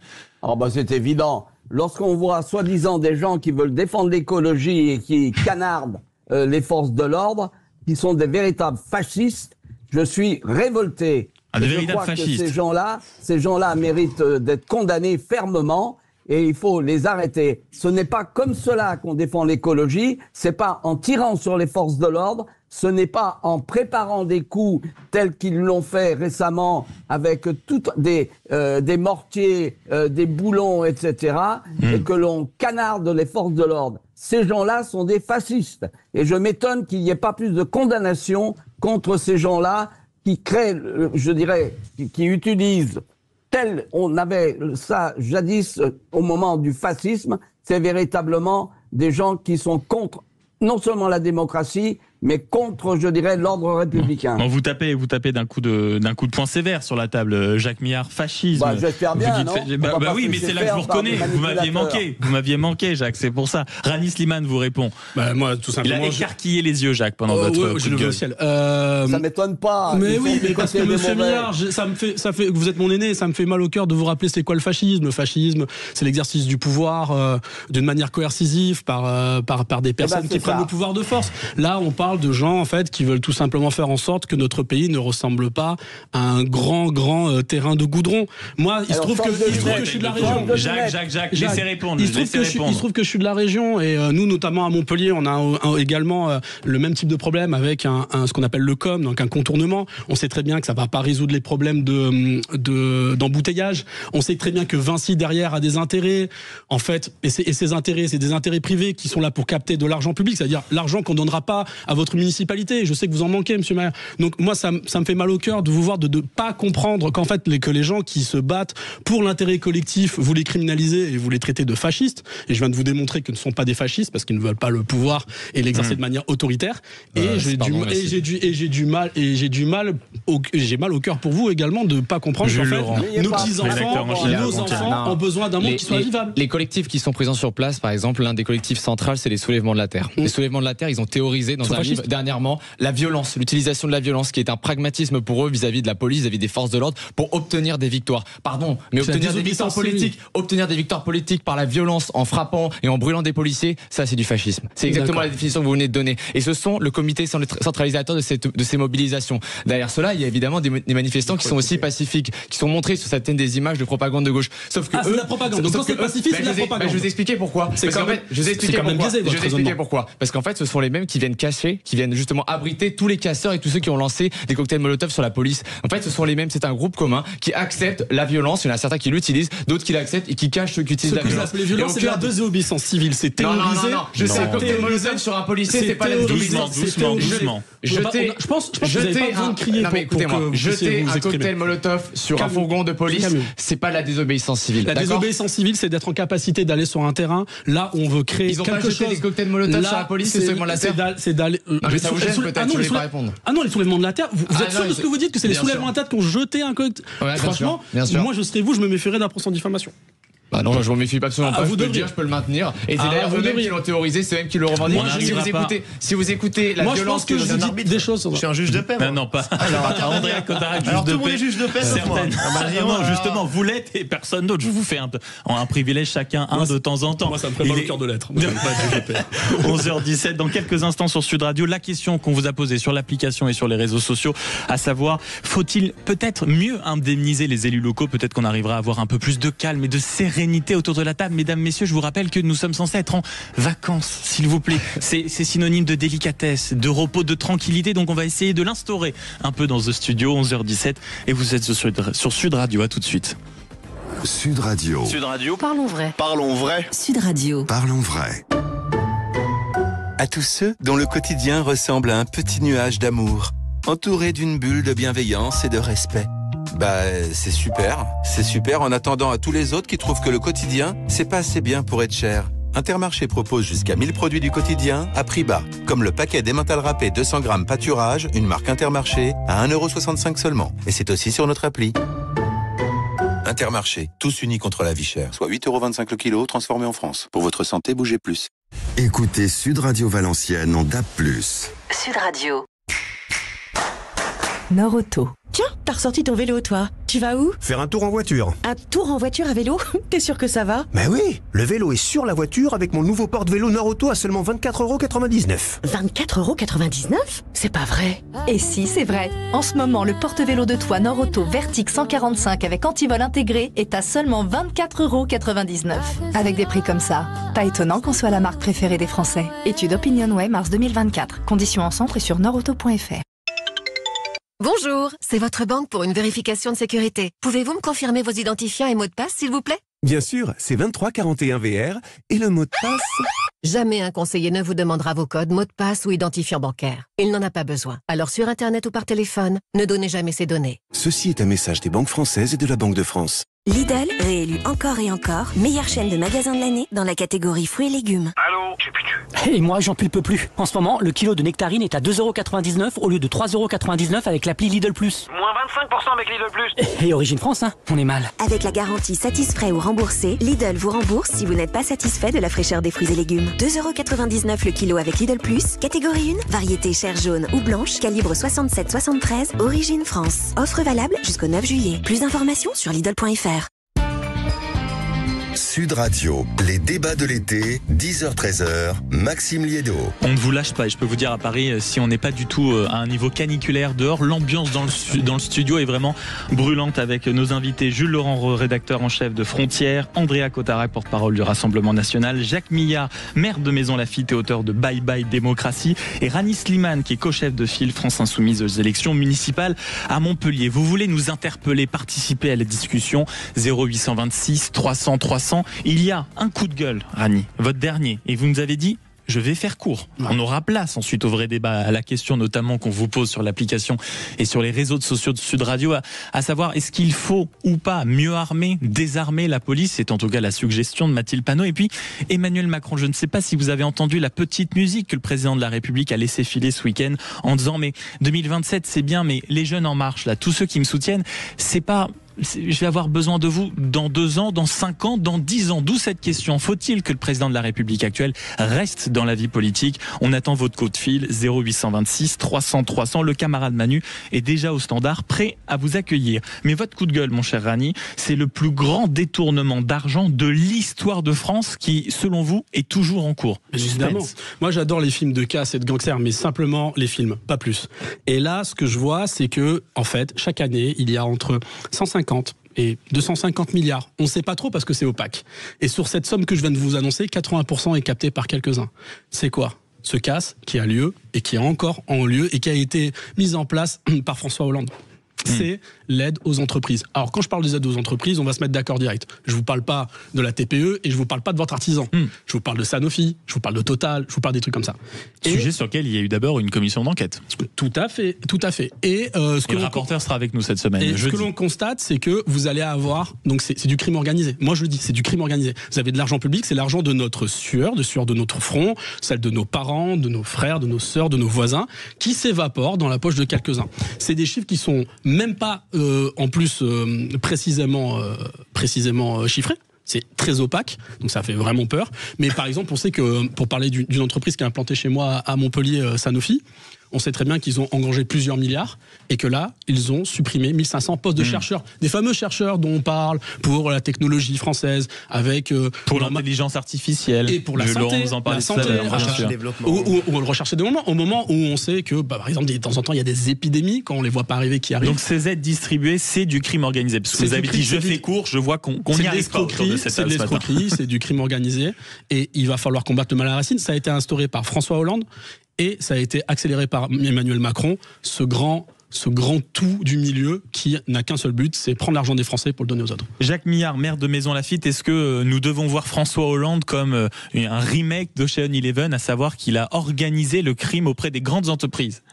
C'est évident. Lorsqu'on voit soi-disant des gens qui veulent défendre l'écologie et qui canardent les forces de l'ordre, qui sont des véritables fascistes, je suis révolté. Je crois que ces gens-là méritent d'être condamnés fermement et il faut les arrêter. Ce n'est pas comme cela qu'on défend l'écologie, c'est pas en tirant sur les forces de l'ordre, ce n'est pas en préparant des coups tels qu'ils l'ont fait récemment avec des mortiers, des boulons, etc., et que l'on canarde les forces de l'ordre. Ces gens-là sont des fascistes. Et je m'étonne qu'il n'y ait pas plus de condamnation contre ces gens-là qui créent, qui utilisent, tel on avait ça jadis au moment du fascisme, c'est véritablement des gens qui sont contre non seulement la démocratie, mais contre, l'ordre républicain. Vous tapez d'un coup de poing sévère sur la table, Jacques Millard, fascisme. J'espère bien, non oui, mais c'est là que je vous reconnais. Vous m'aviez manqué, Jacques, c'est pour ça. Rani Slimane vous répond. Moi, tout simplement. Il a écarquillé les yeux, Jacques, pendant votre coup de gueule. Ça m'étonne pas. Mais oui, mais parce que monsieur Millard, vous êtes mon aîné, ça me fait mal au cœur de vous rappeler c'est quoi le fascisme. Le fascisme, c'est l'exercice du pouvoir d'une manière coercitive par des personnes qui prennent le pouvoir de force. Là, on parle de gens en fait qui veulent tout simplement faire en sorte que notre pays ne ressemble pas à un grand terrain de goudron. Moi, il se trouve que je suis de la région. Jacques, laissez répondre. Il se trouve que je suis de la région et nous, notamment à Montpellier, on a également le même type de problème avec ce qu'on appelle le COM, donc un contournement. On sait très bien que ça va pas résoudre les problèmes d'embouteillage. On sait très bien que Vinci derrière a des intérêts, en fait, et ces intérêts, c'est des intérêts privés qui sont là pour capter de l'argent public, c'est-à-dire l'argent qu'on donnera pas à votre municipalité. Je sais que vous en manquez, monsieur Maire. Donc moi, ça me fait mal au cœur de vous voir de pas comprendre qu'en fait que les gens qui se battent pour l'intérêt collectif, vous les criminalisez et vous les traitez de fascistes. Et je viens de vous démontrer que ne sont pas des fascistes parce qu'ils ne veulent pas le pouvoir et l'exercer de manière autoritaire. Et j'ai mal au cœur pour vous également de pas comprendre qu'en fait nos petits-enfants ont besoin d'un monde qui soit vivable. Les collectifs qui sont présents sur place, par exemple, l'un des collectifs centrales, c'est les Soulèvements de la Terre. Les Soulèvements de la Terre, ils ont théorisé dans un livre dernièrement la violence, l'utilisation de la violence, qui est un pragmatisme pour eux vis-à-vis de la police, vis-à-vis des forces de l'ordre, pour obtenir des victoires. Pardon, mais obtenir des victoires politiques par la violence, en frappant et en brûlant des policiers, ça c'est du fascisme. C'est exactement la définition que vous venez de donner. Et ce sont le comité centralisateur de ces mobilisations. Derrière cela, il y a évidemment des manifestants qui sont aussi pacifiques, qui sont montrés sur certaines des images de propagande de gauche. Sauf que c'est de la propagande. Donc quand c'est pacifiste, c'est de la propagande. Je vais vous expliquer pourquoi. Je vais expliquer pourquoi. Parce qu'en fait, ce sont les mêmes qui viennent cacher, qui viennent justement abriter tous les casseurs et tous ceux qui ont lancé des cocktails Molotov sur la police. En fait, ce sont les mêmes. C'est un groupe commun qui accepte la violence. Il y en a certains qui l'utilisent, d'autres qui l'acceptent et qui cachent ceux qui utilisent la violence. La violence, c'est la désobéissance civile. C'est théorisé. Non. Je sais un cocktail Molotov sur un policier, c'est pas la désobéissance. Doucement. Je pense que vous n'avez pas besoin de crier. Non mais écoutez-moi. Jeter un cocktail Molotov sur un fourgon de police, c'est pas la désobéissance civile. La désobéissance civile, c'est d'être en capacité d'aller sur un terrain là où on veut créer quelque chose. Ils ont pas jeté des cocktails Molotov sur la police, c'est seulement la terre. C'est d'aller. Ça vous gêne peut-être, je voulais pas répondre. Ah non, les soulèvements de la terre. Vous êtes sûr de ce que vous dites, que c'est les soulèvements de la terre qui ont jeté un cocktail? Franchement, moi je serais vous, je me méfierais d'un procès en diffamation. Bah non, je m'en méfie pas absolument pas. Vous je peux le dire, je peux le maintenir. Et c'est d'ailleurs eux-mêmes qui l'ont théorisé, c'est eux qui le revendiquent. Si vous écoutez la moi, violence je pense que je dis des choses. Je suis un juge de paix. Non, pas. Alors, Andrea Cotarac, alors tout le monde est juge de paix, sauf moi. Non, justement, vous l'êtes et personne d'autre. Je vous fais un privilège chacun, de temps en temps. Moi, ça me ferait pas le cœur de l'être. 11h17, dans quelques instants sur Sud Radio, la question qu'on vous a posée sur l'application et sur les réseaux sociaux, à savoir, faut-il peut-être mieux indemniser les élus locaux? Peut-être qu'on arrivera à avoir un peu plus de calme et de sérénité autour de la table. Mesdames, messieurs, je vous rappelle que nous sommes censés être en vacances, s'il vous plaît. C'est synonyme de délicatesse, de repos, de tranquillité. Donc on va essayer de l'instaurer un peu dans ce studio. 11h17 et vous êtes sur Sud Radio. À tout de suite. Sud Radio. Sud Radio. Parlons vrai. Parlons vrai. Sud Radio. Parlons vrai. À tous ceux dont le quotidien ressemble à un petit nuage d'amour, entouré d'une bulle de bienveillance et de respect. C'est super en attendant à tous les autres qui trouvent que le quotidien, c'est pas assez bien pour être cher. Intermarché propose jusqu'à 1000 produits du quotidien à prix bas, comme le paquet d'emmental râpé 200 grammes pâturage, une marque Intermarché, à 1,65€ seulement. Et c'est aussi sur notre appli. Intermarché, tous unis contre la vie chère, soit 8,25€ le kilo, transformé en France. Pour votre santé, bougez plus. Écoutez Sud Radio Valenciennes en DAB+. Sud Radio. Nord Auto. Tiens, t'as ressorti ton vélo, toi. Tu vas où? Faire un tour en voiture. Un tour en voiture à vélo? T'es sûr que ça va? Mais oui, le vélo est sur la voiture avec mon nouveau porte-vélo Nord Auto à seulement 24,99€. 24,99€? C'est pas vrai. Et si, c'est vrai. En ce moment, le porte-vélo de toit Nord Auto Vertic 145 avec antivol intégré est à seulement 24,99€. Avec des prix comme ça, pas étonnant qu'on soit la marque préférée des Français. Étude Opinionway, mars 2024. Conditions en centre et sur nordauto.fr. Bonjour, c'est votre banque pour une vérification de sécurité. Pouvez-vous me confirmer vos identifiants et mots de passe, s'il vous plaît? Bien sûr, c'est 2341VR et le mot de passe... Jamais un conseiller ne vous demandera vos codes, mots de passe ou identifiants bancaires. Il n'en a pas besoin. Alors sur Internet ou par téléphone, ne donnez jamais ces données. Ceci est un message des banques françaises et de la Banque de France. Lidl, réélu encore et encore, meilleure chaîne de magasins de l'année dans la catégorie fruits et légumes. Allô, j'ai plus de jus. Et moi, j'en peux plus. En ce moment, le kilo de nectarine est à 2,99€ au lieu de 3,99€ avec l'appli Lidl+. Moins 25% avec Lidl+. Et Origine France, hein, on est mal. Avec la garantie satisfait ou remboursé, Lidl vous rembourse si vous n'êtes pas satisfait de la fraîcheur des fruits et légumes. 2,99€ le kilo avec Lidl+, catégorie 1, variété chair jaune ou blanche, calibre 67-73, Origine France. Offre valable jusqu'au 9 juillet. Plus d'informations sur Lidl.fr. Sud Radio, les débats de l'été, 10h-13h, Maxime Liédo. On ne vous lâche pas et je peux vous dire à Paris, si on n'est pas du tout à un niveau caniculaire dehors, l'ambiance dans le studio est vraiment brûlante avec nos invités Jules Laurent, rédacteur en chef de Frontières, Andrea Cotarac, porte-parole du Rassemblement National, Jacques Millard, maire de Maison Lafitte et auteur de Bye Bye Démocratie, et Rani Slimane qui est co-chef de file France Insoumise aux élections municipales à Montpellier. Vous voulez nous interpeller, participer à la discussion, 0826 300 300. Il y a un coup de gueule, Rani, votre dernier, et vous nous avez dit je vais faire court. On aura place ensuite au vrai débat, à la question notamment qu'on vous pose sur l'application et sur les réseaux sociaux de Sud Radio, à savoir est-ce qu'il faut ou pas mieux armer, désarmer la police? C'est en tout cas la suggestion de Mathilde Panot. Et puis Emmanuel Macron, je ne sais pas si vous avez entendu la petite musique que le président de la République a laissé filer ce week-end en disant mais 2027 c'est bien, mais les jeunes en marche là, tous ceux qui me soutiennent, c'est pas... Je vais avoir besoin de vous dans 2 ans, dans 5 ans, dans 10 ans. D'où cette question. Faut-il que le président de la République actuelle reste dans la vie politique? On attend votre coup de fil, 0826 300 300. Le camarade Manu est déjà au standard, prêt à vous accueillir. Mais votre coup de gueule, mon cher Rani, c'est le plus grand détournement d'argent de l'histoire de France qui, selon vous, est toujours en cours. Évidemment. Moi, j'adore les films de casse et de gangsters, mais simplement les films, pas plus. Et là, ce que je vois, c'est que, en fait, chaque année, il y a entre 150 et 250 milliards. On ne sait pas trop parce que c'est opaque. Et sur cette somme que je viens de vous annoncer, 80% est capté par quelques-uns. C'est quoi? Ce casse qui a lieu et qui est encore en lieu et qui a été mise en place par François Hollande. C'est l'aide aux entreprises. Alors, quand je parle des aides aux entreprises, on va se mettre d'accord direct. Je ne vous parle pas de la TPE et je ne vous parle pas de votre artisan. Je vous parle de Sanofi, je vous parle de Total, je vous parle des trucs comme ça. Sujet sur lequel il y a eu d'abord une commission d'enquête. Tout à fait, tout à fait. Et le rapporteur sera avec nous cette semaine. Et ce que l'on constate, c'est que vous allez avoir... Donc, c'est du crime organisé. Moi, je le dis, c'est du crime organisé. Vous avez de l'argent public, c'est l'argent de notre sueur de notre front, celle de nos parents, de nos frères, de nos sœurs, de nos voisins, qui s'évapore dans la poche de quelques-uns. C'est des chiffres qui sont même pas en plus précisément chiffrés. C'est très opaque, donc ça fait vraiment peur. Mais par exemple, on sait que, pour parler d'une entreprise qui est implantée chez moi à Montpellier, Sanofi, on sait très bien qu'ils ont engrangé plusieurs milliards et que là, ils ont supprimé 1500 postes de chercheurs. Des fameux chercheurs dont on parle pour la technologie française, avec... pour l'intelligence artificielle. Et pour la santé, vous en parlez la santé, recherche et développement. Ou le recherche et développement, au moment où on sait que, par exemple, de temps en temps, il y a des épidémies, quand on les voit pas arriver, qui arrivent. Donc ces aides distribuées, c'est du crime organisé. Parce que vous avez dit, je fais court, je vois qu'on n'y arrive pas autour de cette C'est de l'escroquerie, c'est du crime organisé. Et il va falloir combattre le mal à la racine. Ça a été instauré par François Hollande. Et ça a été accéléré par Emmanuel Macron, ce grand tout du milieu qui n'a qu'un seul but, c'est prendre l'argent des Français pour le donner aux autres. Jacques Millard, maire de Maisons-Laffitte, est-ce que nous devons voir François Hollande comme un remake d'Ocean-Eleven, à savoir qu'il a organisé le crime auprès des grandes entreprises ?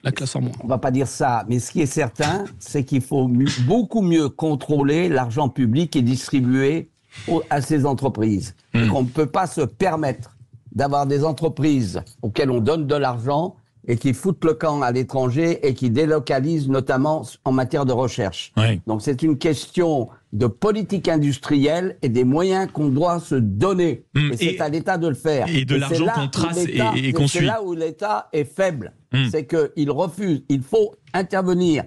La classe en moins. On ne va pas dire ça, mais ce qui est certain, c'est qu'il faut beaucoup mieux contrôler l'argent public qui est distribué à ces entreprises. Et qu'on ne peut pas se permettre d'avoir des entreprises auxquelles on donne de l'argent et qui foutent le camp à l'étranger et qui délocalisent notamment en matière de recherche. Oui. Donc c'est une question de politique industrielle et des moyens qu'on doit se donner. Et c'est à l'État de le faire. Et de l'argent qu'on trace et qu'on suit. C'est là où l'État est faible. C'est qu'il refuse. Il faut intervenir.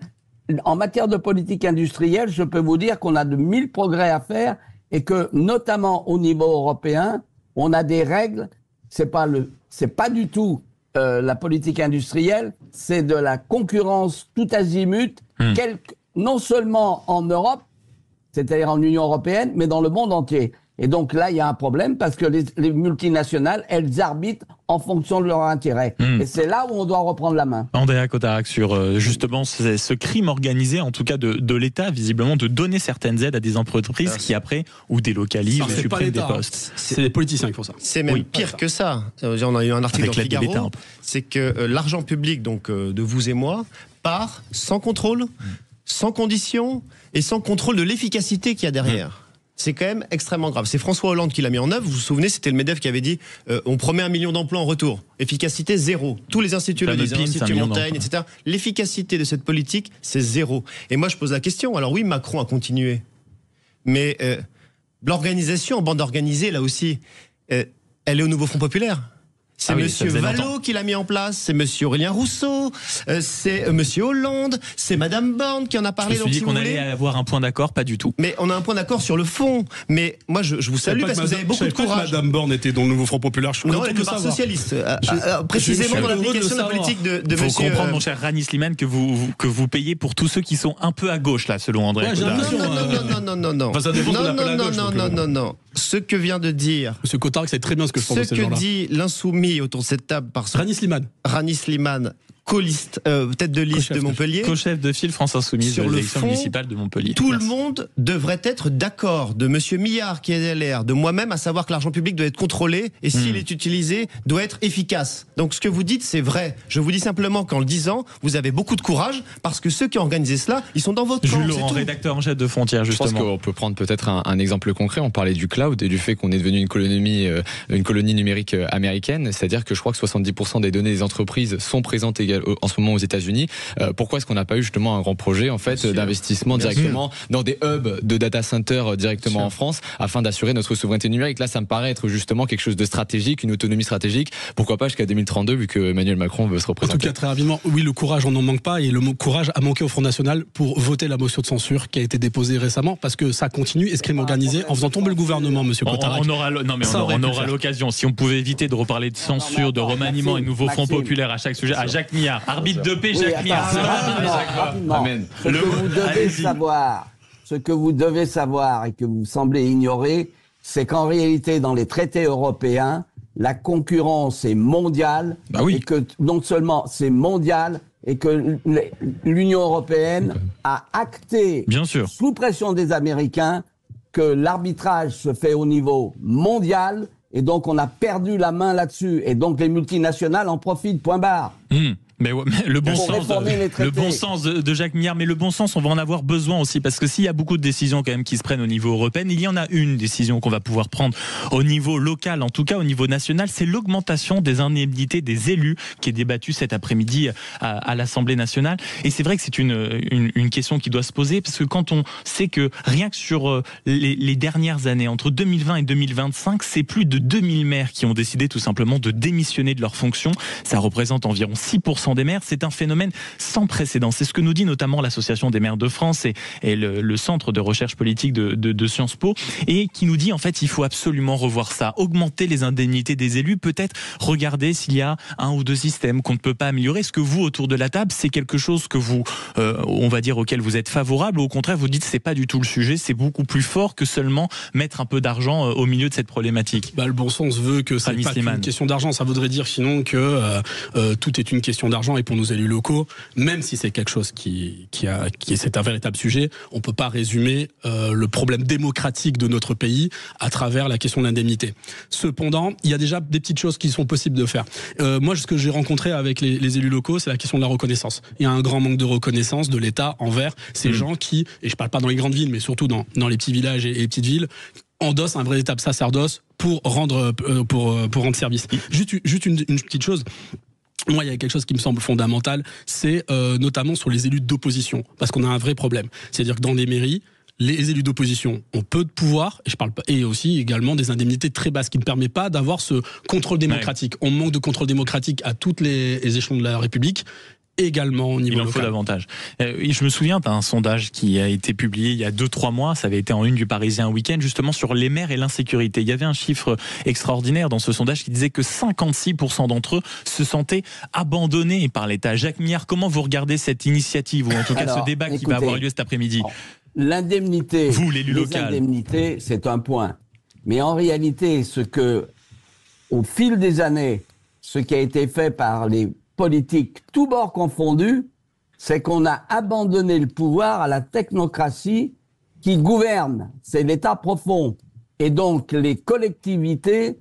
En matière de politique industrielle, je peux vous dire qu'on a de 1000 progrès à faire et que, notamment au niveau européen, on a des règles. C'est pas du tout la politique industrielle, c'est de la concurrence tout azimut, non seulement en Europe, c'est-à-dire en Union européenne, mais dans le monde entier. Et donc là, il y a un problème parce que les multinationales, elles arbitrent en fonction de leur intérêt. Et c'est là où on doit reprendre la main. Andrea Cotarac, sur justement ce crime organisé, en tout cas de l'État, visiblement, de donner certaines aides à des entreprises qui après ou délocalisent ou suppriment des postes. C'est les politiciens qui font ça. C'est même pire que ça. On a eu un article dans Figaro, c'est que l'argent public, donc de vous et moi, part sans contrôle, sans condition et sans contrôle de l'efficacité qu'il y a derrière. C'est quand même extrêmement grave. C'est François Hollande qui l'a mis en œuvre. Vous vous souvenez, c'était le MEDEF qui avait dit on promet 1 million d'emplois en retour. Efficacité zéro. Tous les instituts le disent, l'Institut Montaigne, etc. L'efficacité de cette politique, c'est zéro. Et moi, je pose la question. Alors oui, Macron a continué. Mais l'organisation en bande organisée, là aussi, elle est au nouveau Front Populaire. C'est Monsieur Vallaud qui l'a mis en place, c'est Monsieur Aurélien Rousseau, c'est Monsieur Hollande, c'est Madame Borne qui en a parlé. Je me suis dit qu'on allait avoir un point d'accord, pas du tout. Mais on a un point d'accord sur le fond. Mais moi, je vous salue parce que vous avez beaucoup de courage. Madame Borne était dans le nouveau Front Populaire. Non, elle est Parti socialiste. Précisément dans l'application de la politique de Monsieur. Il faut comprendre, mon cher Rani Slimane, que vous payez pour tous ceux qui sont un peu à gauche, là, selon André. Non. Ce que vient de dire Monsieur Cotarac sait très bien ce que je pense de ces gens-là. Ce que dit l'insoumis autour de cette table par Rani Slimane, tête de liste de Montpellier, co-chef de file France Insoumise sur l'élection municipale de Montpellier. Tout le monde devrait être d'accord, de Monsieur Millard qui est LR, de moi-même, à savoir que l'argent public doit être contrôlé et s'il est utilisé, doit être efficace. Donc ce que vous dites, c'est vrai. Je vous dis simplement qu'en le disant, vous avez beaucoup de courage parce que ceux qui ont organisé cela, ils sont dans votre camp. Jules Laurent, rédacteur en chef de Frontières, justement. Je pense qu'on peut prendre peut-être un exemple concret. On parlait du cloud et du fait qu'on est devenu une colonie numérique américaine. C'est-à-dire que je crois que 70% des données des entreprises sont présentes en ce moment aux États-Unis. Pourquoi est-ce qu'on n'a pas eu justement un grand projet en fait d'investissement directement dans des hubs de data centers directement en France afin d'assurer notre souveraineté numérique? Là, ça me paraît être justement quelque chose de stratégique, une autonomie stratégique. Pourquoi pas jusqu'à 2032 vu que Emmanuel Macron veut se représenter? En tout cas, très rapidement, oui, le courage, on n'en manque pas et le courage a manqué au Front National pour voter la motion de censure qui a été déposée récemment parce que ça continue et ce crime organisé en faisant tomber le gouvernement, Monsieur Cotarac. On aura l'occasion. Si on pouvait éviter de reparler de censure, de remaniement et nouveau Front Populaire à chaque sujet. À Jacques Millard, arbitre de paix, Jacques Millard. Amen. Ce que vous devez savoir et que vous semblez ignorer, c'est qu'en réalité, dans les traités européens, la concurrence est mondiale. Et que non seulement c'est mondial, et que l'Union européenne a acté, sous pression des Américains, que l'arbitrage se fait au niveau mondial, et donc on a perdu la main là-dessus, et donc les multinationales en profitent, point barre. Mais le bon sens de Jacques Milliard, mais le bon sens, on va en avoir besoin aussi, parce que s'il y a beaucoup de décisions quand même qui se prennent au niveau européen, il y en a une décision qu'on va pouvoir prendre au niveau local, en tout cas au niveau national, c'est l'augmentation des indemnités des élus qui est débattue cet après-midi à l'Assemblée nationale. Et c'est vrai que c'est une question qui doit se poser, parce que quand on sait que rien que sur les dernières années, entre 2020 et 2025, c'est plus de 2000 maires qui ont décidé tout simplement de démissionner de leurs fonctions. Ça représente environ 6% des maires. C'est un phénomène sans précédent. C'est ce que nous dit notamment l'Association des maires de France et le Centre de recherche politique de Sciences Po, et qui nous dit en fait il faut absolument revoir ça, augmenter les indemnités des élus, peut-être regarder s'il y a un ou deux systèmes qu'on ne peut pas améliorer. Est-ce que vous, autour de la table, c'est quelque chose que vous, on va dire, auquel vous êtes favorable, ou au contraire vous dites c'est pas du tout le sujet, c'est beaucoup plus fort que seulement mettre un peu d'argent au milieu de cette problématique? Le bon sens veut que c'est pas qu'une question d'argent. Ça voudrait dire sinon que tout est une question d'argent, et pour nos élus locaux, même si c'est quelque chose c'est un véritable sujet, on peut pas résumer le problème démocratique de notre pays à travers la question de l'indemnité. Cependant, il y a déjà des petites choses qui sont possibles de faire. Moi, ce que j'ai rencontré avec les élus locaux, c'est la question de la reconnaissance. Il y a un grand manque de reconnaissance de l'État envers ces gens qui, et je parle pas dans les grandes villes, mais surtout dans les petits villages et les petites villes, endossent un véritable sacerdoce pour rendre service. Juste une petite chose. Moi, il y a quelque chose qui me semble fondamental, c'est notamment sur les élus d'opposition, parce qu'on a un vrai problème. C'est-à-dire que dans les mairies, les élus d'opposition ont peu de pouvoir, et aussi également des indemnités très basses, qui ne permettent pas d'avoir ce contrôle démocratique. On manque de contrôle démocratique à tous les échelons de la République, également au niveau local. Il en faut davantage. Je me souviens d'un sondage qui a été publié il y a 2-3 mois, ça avait été en une du Parisien Week-end, justement sur les maires et l'insécurité. Il y avait un chiffre extraordinaire dans ce sondage qui disait que 56% d'entre eux se sentaient abandonnés par l'État. Jacques Milliard, comment vous regardez cette initiative, ou en tout cas ce débat qui va avoir lieu cet après-midi? L'indemnité, indemnités, c'est un point. Mais en réalité, au fil des années, ce qui a été fait par les politiques, tous bords confondus, c'est qu'on a abandonné le pouvoir à la technocratie qui gouverne. C'est l'État profond. Et donc, les collectivités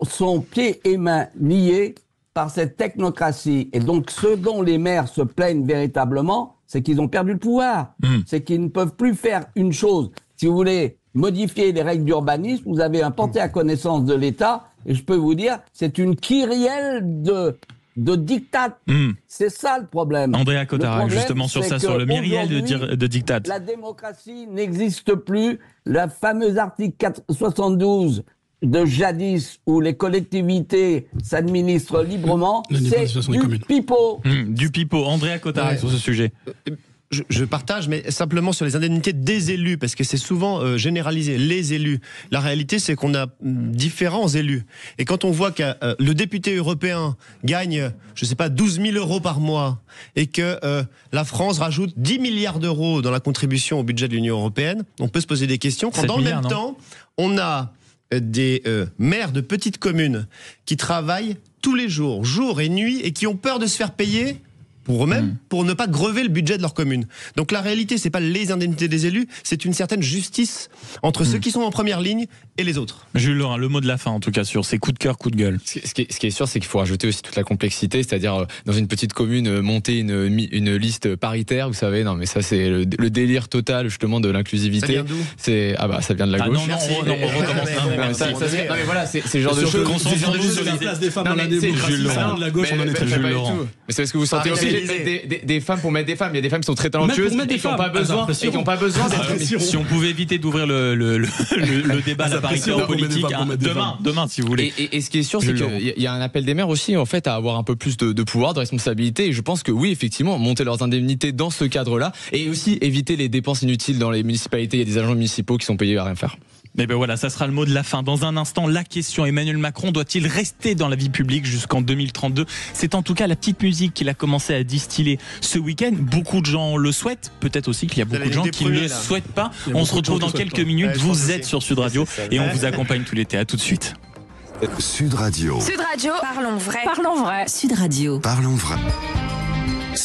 sont pieds et mains liés par cette technocratie. Et donc, ce dont les maires se plaignent véritablement, c'est qu'ils ont perdu le pouvoir. C'est qu'ils ne peuvent plus faire une chose. Si vous voulez modifier les règles d'urbanisme, vous avez un porté à connaissance de l'État, et je peux vous dire, c'est une kyrielle de diktat. C'est ça le problème. Andrea Cotarac, justement sur ça, sur le myriel de diktat. La démocratie n'existe plus. Le fameux article 72 de jadis, où les collectivités s'administrent librement, c'est du pipeau. Du pipeau. Andrea Cotarac sur ce sujet. Je partage, mais simplement sur les indemnités des élus, parce que c'est souvent généralisé, les élus. La réalité, c'est qu'on a différents élus. Et quand on voit que le député européen gagne, je sais pas, 12 000 euros par mois, et que la France rajoute 10 milliards d'euros dans la contribution au budget de l'Union européenne, on peut se poser des questions. Quand dans le même temps, on a des maires de petites communes qui travaillent tous les jours, jour et nuit, et qui ont peur de se faire payer pour eux-mêmes, pour ne pas grever le budget de leur commune. Donc la réalité, c'est pas les indemnités des élus, c'est une certaine justice entre ceux qui sont en première ligne et les autres. Jules Laurin, le mot de la fin, en tout cas, sur ces coups de cœur, coups de gueule. Ce qui est sûr, c'est qu'il faut rajouter aussi toute la complexité, c'est-à-dire dans une petite commune, monter une liste paritaire, vous savez, non mais ça c'est le délire total justement de l'inclusivité. Ça vient d'où ? Ça vient de la gauche. Non, on recommence. Non mais voilà, c'est le genre de choses. Concentrons-nous sur la place des femmes dans la démocratie. De la gauche, on en est très Jules Laurent. Mais c'est parce que vous sentez aussi des femmes pour mettre des femmes. Il y a des femmes qui sont très talentueuses et qui n'ont pas besoin. Si on pouvait éviter d'ouvrir le débat de la parité en politique demain, si vous voulez. Et ce qui est sûr, c'est qu'il y a un appel des maires aussi, en fait, à avoir un peu plus de pouvoir, de responsabilité. Et je pense que oui, effectivement, monter leurs indemnités dans ce cadre-là, et aussi éviter les dépenses inutiles dans les municipalités. Il y a des agents municipaux qui sont payés à rien faire. Mais ben voilà, ça sera le mot de la fin. Dans un instant, la question, Emmanuel Macron doit-il rester dans la vie publique jusqu'en 2032 ? C'est en tout cas la petite musique qu'il a commencé à distiller ce week-end. Beaucoup de gens le souhaitent. Peut-être aussi qu'il y a beaucoup de gens qui ne le souhaitent pas. On se retrouve dans quelques minutes. Vous êtes sur Sud Radio et on vous accompagne tout l'été. À tout de suite. Sud Radio. Sud Radio. Parlons vrai. Parlons vrai. Sud Radio. Parlons vrai.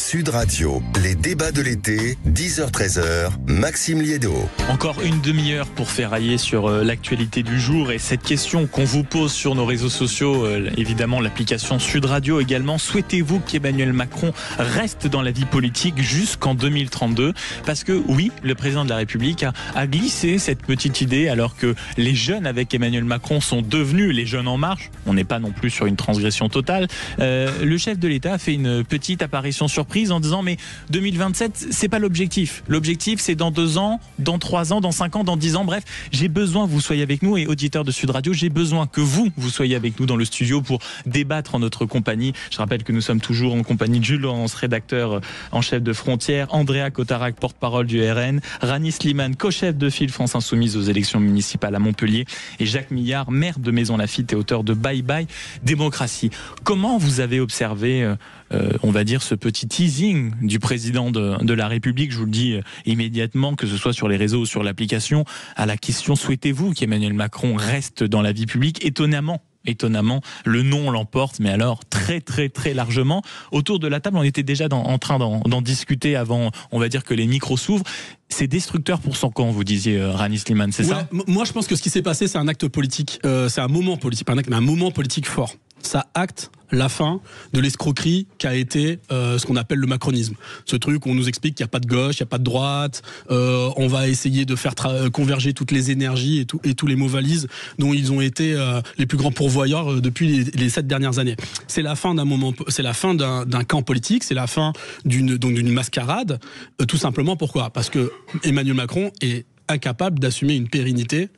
Sud Radio, les débats de l'été, 10h-13h, Maxime Liédo. Encore une demi-heure pour ferrailler sur l'actualité du jour et cette question qu'on vous pose sur nos réseaux sociaux, évidemment l'application Sud Radio également. Souhaitez-vous qu'Emmanuel Macron reste dans la vie politique jusqu'en 2032 ? Parce que oui, le président de la République a glissé cette petite idée alors que les jeunes avec Emmanuel Macron sont devenus les jeunes en marche. On n'est pas non plus sur une transgression totale. Le chef de l'État a fait une petite apparition surprise en disant mais 2027 c'est pas l'objectif. L'objectif c'est dans 2 ans, dans 3 ans, dans 5 ans, dans 10 ans. Bref, j'ai besoin que vous soyez avec nous et auditeurs de Sud Radio, j'ai besoin que vous soyez avec nous dans le studio pour débattre en notre compagnie. Je rappelle que nous sommes toujours en compagnie de Jules Laurence, rédacteur en chef de Frontières, Andrea Cotarac, porte-parole du RN, Rani Slimane, co-chef de file France Insoumise aux élections municipales à Montpellier et Jacques Millard, maire de Maisons-Laffitte et auteur de Bye Bye Démocratie. Comment vous avez observé on va dire ce petit teasing du président de la République, je vous le dis immédiatement, que ce soit sur les réseaux ou sur l'application, à la question souhaitez-vous qu'Emmanuel Macron reste dans la vie publique ? Étonnamment, le non l'emporte, mais alors très très très largement. Autour de la table, on était déjà en train d'en discuter avant, on va dire que les micros s'ouvrent. C'est destructeur pour son camp, vous disiez, Rani Slimane, c'est ça ? Moi, je pense que ce qui s'est passé, c'est un acte politique, c'est un moment politique, pas un acte, mais un moment politique fort. Ça acte la fin de l'escroquerie qu'a été ce qu'on appelle le macronisme. Ce truc où on nous explique qu'il n'y a pas de gauche, il n'y a pas de droite, on va essayer de faire converger toutes les énergies et tous les mots valises dont ils ont été les plus grands pourvoyeurs depuis les 7 dernières années. C'est la fin d'un moment, c'est la fin d'un camp politique, c'est la fin d'une mascarade. Tout simplement pourquoi ? Parce que Emmanuel Macron est incapable d'assumer une pérennité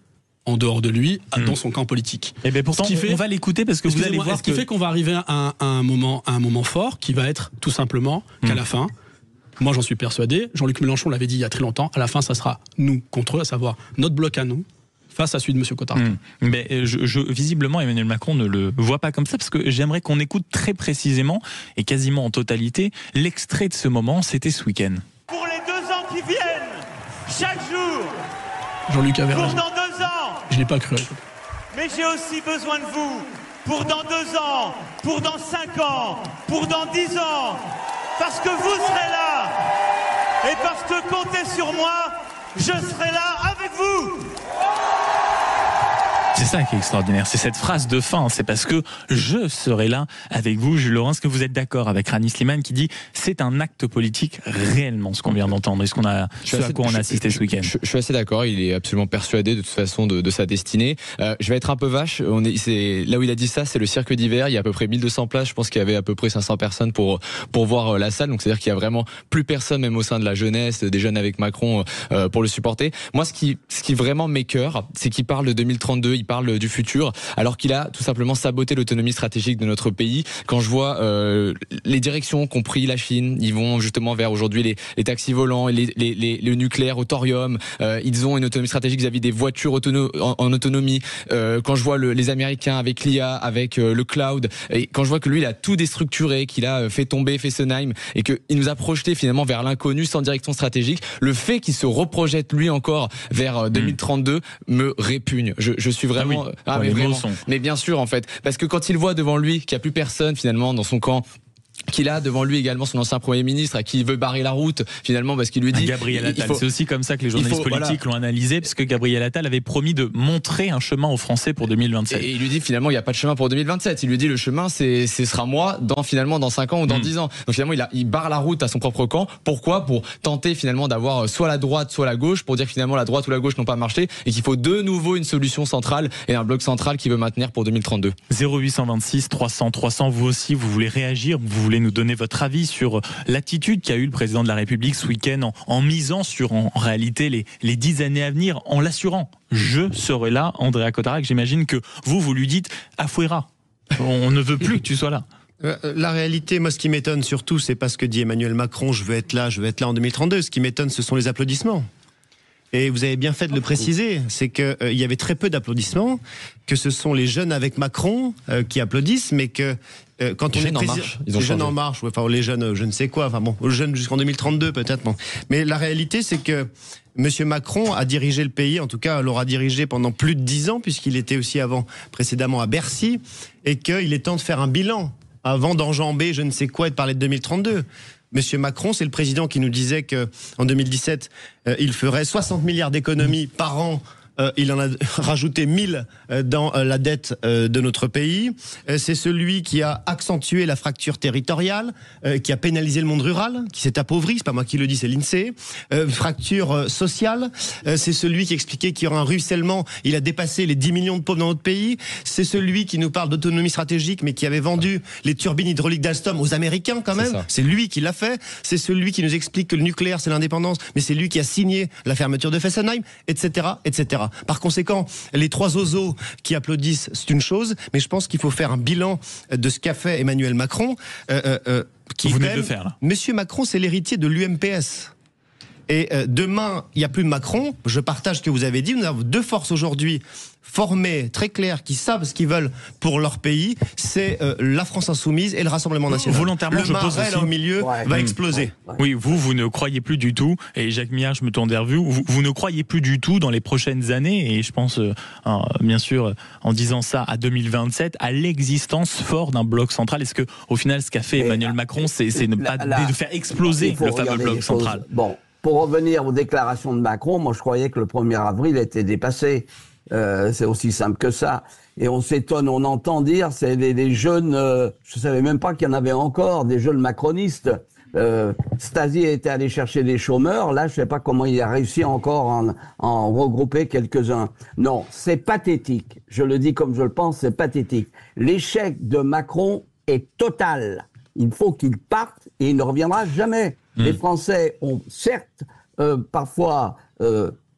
en dehors de lui, dans son camp politique. Et bien pourtant, on va l'écouter parce que vous allez voir ce qui fait qu'on va arriver à un moment fort qui va être tout simplement qu'à la fin, moi j'en suis persuadé, Jean-Luc Mélenchon l'avait dit il y a très longtemps, à la fin ça sera nous contre eux, à savoir notre bloc à nous, face à celui de M. Cotard. Mais visiblement, Emmanuel Macron ne le voit pas comme ça, parce que j'aimerais qu'on écoute très précisément, et quasiment en totalité, l'extrait de ce moment, c'était ce week-end. Pour les 2 ans qui viennent, chaque jour, Jean-Luc avait raison. Pour dans 2 ans. Je l'ai pas cru. Mais j'ai aussi besoin de vous, pour dans 2 ans, pour dans 5 ans, pour dans 10 ans, parce que vous serez là, et parce que comptez sur moi, je serai là avec vous. C'est ça qui est extraordinaire, c'est cette phrase de fin, c'est parce que je serai là avec vous. Jules Laurence, est-ce que vous êtes d'accord avec Rani Slimane qui dit c'est un acte politique réellement ce qu'on vient d'entendre, et ce à quoi on a assisté ce week-end? Je suis assez d'accord, il est absolument persuadé de toute façon de sa destinée. Je vais être un peu vache, c'est là où il a dit ça, c'est le cirque d'hiver, il y a à peu près 1200 places, je pense qu'il y avait à peu près 500 personnes pour voir la salle, donc c'est-à-dire qu'il y a vraiment plus personne, même au sein de la jeunesse, des jeunes avec Macron, pour le supporter. Moi, ce qui vraiment m'écoeure, c'est qu'il parle de 2032, il parle du futur, alors qu'il a tout simplement saboté l'autonomie stratégique de notre pays. Quand je vois les directions qu'ont pris la Chine, ils vont justement vers aujourd'hui les taxis volants, le nucléaire au thorium, ils ont une autonomie stratégique vis-à-vis des voitures en autonomie. Quand je vois les Américains avec l'IA, avec le cloud, et quand je vois que lui il a tout déstructuré, qu'il a fait tomber Fessenheim, et qu'il nous a projeté finalement vers l'inconnu sans direction stratégique, le fait qu'il se reprojette lui encore vers 2032 me répugne. Je suis vraiment mais bien sûr en fait, parce que quand il voit devant lui qu'il n'y a plus personne finalement dans son camp, qu'il a devant lui également son ancien Premier ministre à qui il veut barrer la route finalement parce qu'il lui dit Gabriel Attal, c'est aussi comme ça que les journalistes politiques l'ont analysé, parce que Gabriel Attal avait promis de montrer un chemin aux Français pour 2027. Et il lui dit finalement il n'y a pas de chemin pour 2027, il lui dit le chemin ce sera moi dans 5 ans ou dans 10 ans. Donc finalement il barre la route à son propre camp. Pourquoi ? Pour tenter finalement d'avoir soit la droite soit la gauche, pour dire que finalement la droite ou la gauche n'ont pas marché et qu'il faut de nouveau une solution centrale et un bloc central qui veut maintenir pour 2032. 0826 300 300, vous aussi vous voulez réagir, vous voulez nous donner votre avis sur l'attitude qu'a eu le président de la République ce week-end en misant sur en réalité les 10 années à venir, en l'assurant. Je serai là, Andrea Cotarac, j'imagine que vous lui dites Afuera, on ne veut plus que tu sois là. La réalité, moi ce qui m'étonne surtout, c'est pas ce que dit Emmanuel Macron, je veux être là en 2032. Ce qui m'étonne, ce sont les applaudissements. Et vous avez bien fait de le préciser, c'est qu'il y avait très peu d'applaudissements, que ce sont les jeunes avec Macron qui applaudissent, mais que quand on est président, les jeunes en marche, enfin les jeunes, je ne sais quoi, enfin bon, les jeunes jusqu'en 2032 peut-être, bon. Mais la réalité, c'est que Monsieur Macron a dirigé le pays, en tout cas l'aura dirigé pendant plus de 10 ans, puisqu'il était aussi précédemment à Bercy, et qu'il est temps de faire un bilan avant d'enjamber je ne sais quoi et de parler de 2032. Monsieur Macron, c'est le président qui nous disait qu'en 2017, il ferait 60 milliards d'économies par an. Il en a rajouté 1000 dans la dette de notre pays. C'est celui qui a accentué la fracture territoriale, qui a pénalisé le monde rural, qui s'est appauvri, c'est pas moi qui le dis, c'est l'INSEE. Fracture sociale, c'est celui qui expliquait qu'il y aurait un ruissellement, il a dépassé les 10 millions de pauvres dans notre pays. C'est celui qui nous parle d'autonomie stratégique, mais qui avait vendu les turbines hydrauliques d'Alstom aux Américains quand même. C'est lui qui l'a fait. C'est celui qui nous explique que le nucléaire c'est l'indépendance, mais c'est lui qui a signé la fermeture de Fessenheim, etc., etc. Par conséquent, les trois oiseaux qui applaudissent, c'est une chose, mais je pense qu'il faut faire un bilan de ce qu'a fait Emmanuel Macron. Vous venez de le faire, là. Monsieur Macron, c'est l'héritier de l'UMPS. Et demain, il n'y a plus de Macron. Je partage ce que vous avez dit. Nous avons deux forces aujourd'hui formées, très claires, qui savent ce qu'ils veulent pour leur pays. C'est la France Insoumise et le Rassemblement National. Volontairement, je pose aussi au milieu va exploser. Oui, vous ne croyez plus du tout, et Jacques Millard, je me tourne vers vous, vous ne croyez plus du tout dans les prochaines années, et je pense, bien sûr, en disant ça à 2027, à l'existence forte d'un bloc central. Est-ce que, au final, ce qu'a fait Emmanuel Macron, c'est de faire exploser le fameux bloc central? Bon. Pour revenir aux déclarations de Macron, moi je croyais que le 1er avril était dépassé. C'est aussi simple que ça. Et on s'étonne, on entend dire, c'est des jeunes, je savais même pas qu'il y en avait encore, des jeunes macronistes. Stasi était allé chercher des chômeurs, là je sais pas comment il a réussi encore à en regrouper quelques-uns. Non, c'est pathétique. Je le dis comme je le pense, c'est pathétique. L'échec de Macron est total. Il faut qu'il parte et il ne reviendra jamais. Les Français ont certes parfois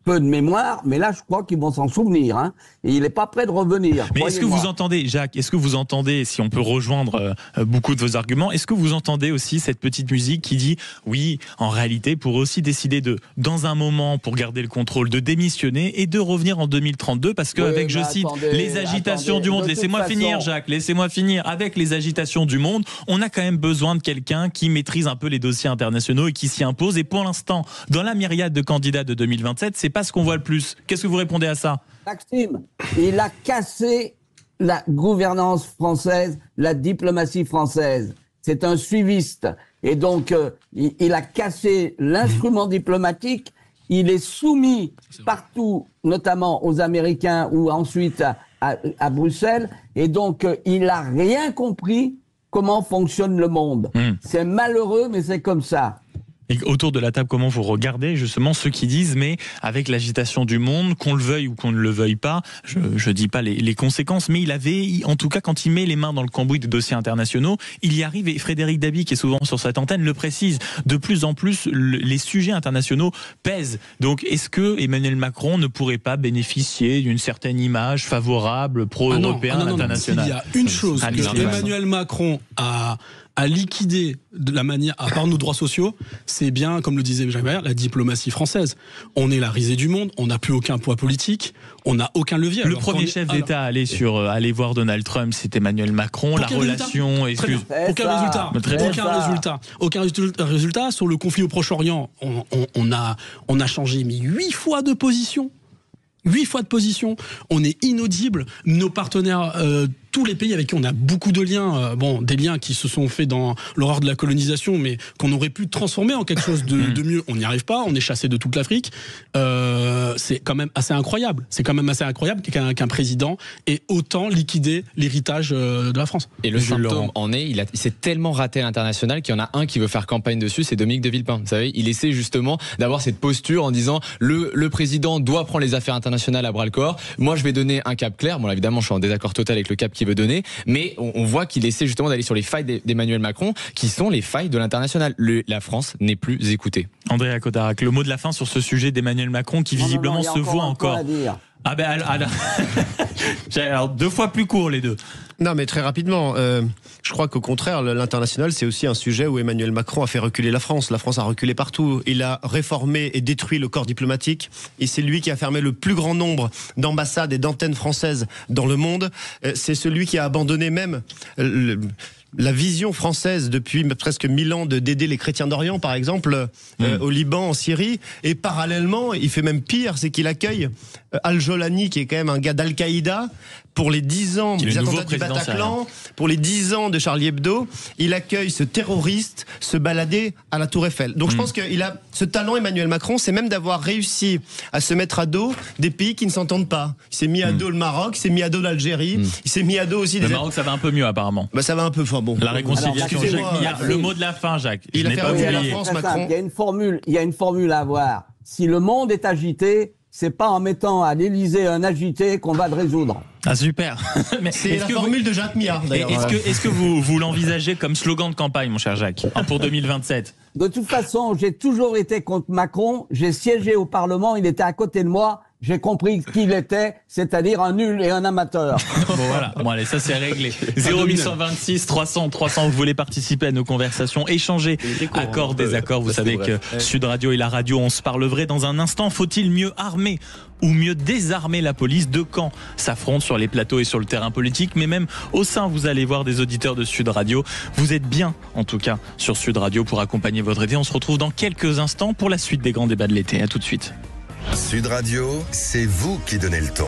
peu de mémoire, mais là je crois qu'ils vont s'en souvenir. Hein, et il n'est pas prêt de revenir. Mais est-ce que vous entendez, Jacques, est-ce que vous entendez, si on peut rejoindre beaucoup de vos arguments, est-ce que vous entendez aussi cette petite musique qui dit, oui, en réalité, pour aussi décider dans un moment, pour garder le contrôle, de démissionner et de revenir en 2032, parce qu'avec, je cite, les agitations du monde, laissez-moi finir, Jacques, laissez-moi finir, avec les agitations du monde, on a quand même besoin de quelqu'un qui maîtrise un peu les dossiers internationaux et qui s'y impose. Et pour l'instant, dans la myriade de candidats de 2027, c'est pas ce qu'on voit le plus. Qu'est-ce que vous répondez à ça? Maxime, il a cassé la gouvernance française, la diplomatie française. C'est un suiviste. Et donc, il a cassé l'instrument diplomatique. Il est soumis partout, notamment aux Américains ou ensuite à Bruxelles. Et donc, il n'a rien compris comment fonctionne le monde. C'est malheureux, mais c'est comme ça. Et autour de la table, comment vous regardez justement ceux qui disent, mais avec l'agitation du monde, qu'on le veuille ou qu'on ne le veuille pas, je dis pas les conséquences, mais il avait, en tout cas quand il met les mains dans le cambouis des dossiers internationaux, il y arrive, et Frédéric Dabi, qui est souvent sur cette antenne, le précise, de plus en plus, les sujets internationaux pèsent. Donc est-ce que Emmanuel Macron ne pourrait pas bénéficier d'une certaine image favorable, pro-européen, internationale? Il y a une chose que Emmanuel Macron a liquider de la manière, à part nos droits sociaux, c'est bien, comme le disait Jacques Millard, la diplomatie française. On est la risée du monde, on n'a plus aucun poids politique, on n'a aucun levier. Le premier chef d'État à aller voir Donald Trump, c'est Emmanuel Macron. La relation... Aucun résultat. Sur le conflit au Proche-Orient, on a changé 8 fois de position. 8 fois de position, on est inaudible. Nos partenaires, tous les pays avec qui on a beaucoup de liens, des liens qui se sont faits dans l'horreur de la colonisation, mais qu'on aurait pu transformer en quelque chose de mieux, on n'y arrive pas, on est chassé de toute l'Afrique. C'est quand même assez incroyable. C'est quand même assez incroyable qu'un président ait autant liquidé l'héritage de la France. Et le symptôme en est, il s'est tellement raté à l'international qu'il y en a un qui veut faire campagne dessus, c'est Dominique de Villepin. Vous savez, il essaie justement d'avoir cette posture en disant le président doit prendre les affaires internationales à bras le corps. Moi, je vais donner un cap clair. Bon, évidemment, je suis en désaccord total avec le cap qu'il veut donner, mais on voit qu'il essaie justement d'aller sur les failles d'Emmanuel Macron, qui sont les failles de l'international. La France n'est plus écoutée. Andrea Cotarac, le mot de la fin sur ce sujet d'Emmanuel Macron qui visiblement se voit encore. Ah ben alors 2 fois plus court les deux. Non mais très rapidement, je crois qu'au contraire l'international c'est aussi un sujet où Emmanuel Macron a fait reculer la France. La France a reculé partout. Il a réformé et détruit le corps diplomatique et c'est lui qui a fermé le plus grand nombre d'ambassades et d'antennes françaises dans le monde. C'est celui qui a abandonné même la vision française depuis presque 1000 ans d'aider les chrétiens d'Orient, par exemple, au Liban, en Syrie. Et parallèlement, il fait même pire, c'est qu'il accueille Al-Jolani, qui est quand même un gars d'Al-Qaïda, pour les 10 ans des attentats du président Bataclan, pour les 10 ans de Charlie Hebdo, il accueille ce terroriste se balader à la Tour Eiffel. Donc je pense qu'il a ce talent, Emmanuel Macron, c'est même d'avoir réussi à se mettre à dos des pays qui ne s'entendent pas. Il s'est mis à dos le Maroc, il s'est mis à dos l'Algérie, il s'est mis à dos aussi le Maroc, ça va un peu mieux apparemment. Bah ça va un peu fort. Bon. La réconciliation. Jacques, le mot de la fin, Jacques. Il a fait revenir la France, Macron. Il y a une formule à avoir. Si le monde est agité, c'est pas en mettant à l'Élysée un agité qu'on va le résoudre. Ah super. Mais c'est la formule de Jacques Millard d'ailleurs. Est-ce que vous l'envisagez comme slogan de campagne, mon cher Jacques, pour 2027 ? De toute façon, j'ai toujours été contre Macron. J'ai siégé au Parlement, il était à côté de moi. J'ai compris qui il était, c'est-à-dire un nul et un amateur. Bon voilà, bon allez, ça c'est réglé. 0826 300 300, vous voulez participer à nos conversations, échanger, accord, désaccord. Vous savez que Sud Radio et la radio, on se parle vrai dans un instant. Faut-il mieux armer ou mieux désarmer la police? Deux camps s'affrontent sur les plateaux et sur le terrain politique, mais même au sein, vous allez voir des auditeurs de Sud Radio. Vous êtes bien, en tout cas, sur Sud Radio pour accompagner votre été. On se retrouve dans quelques instants pour la suite des grands débats de l'été. À tout de suite. Sud Radio, c'est vous qui donnez le ton.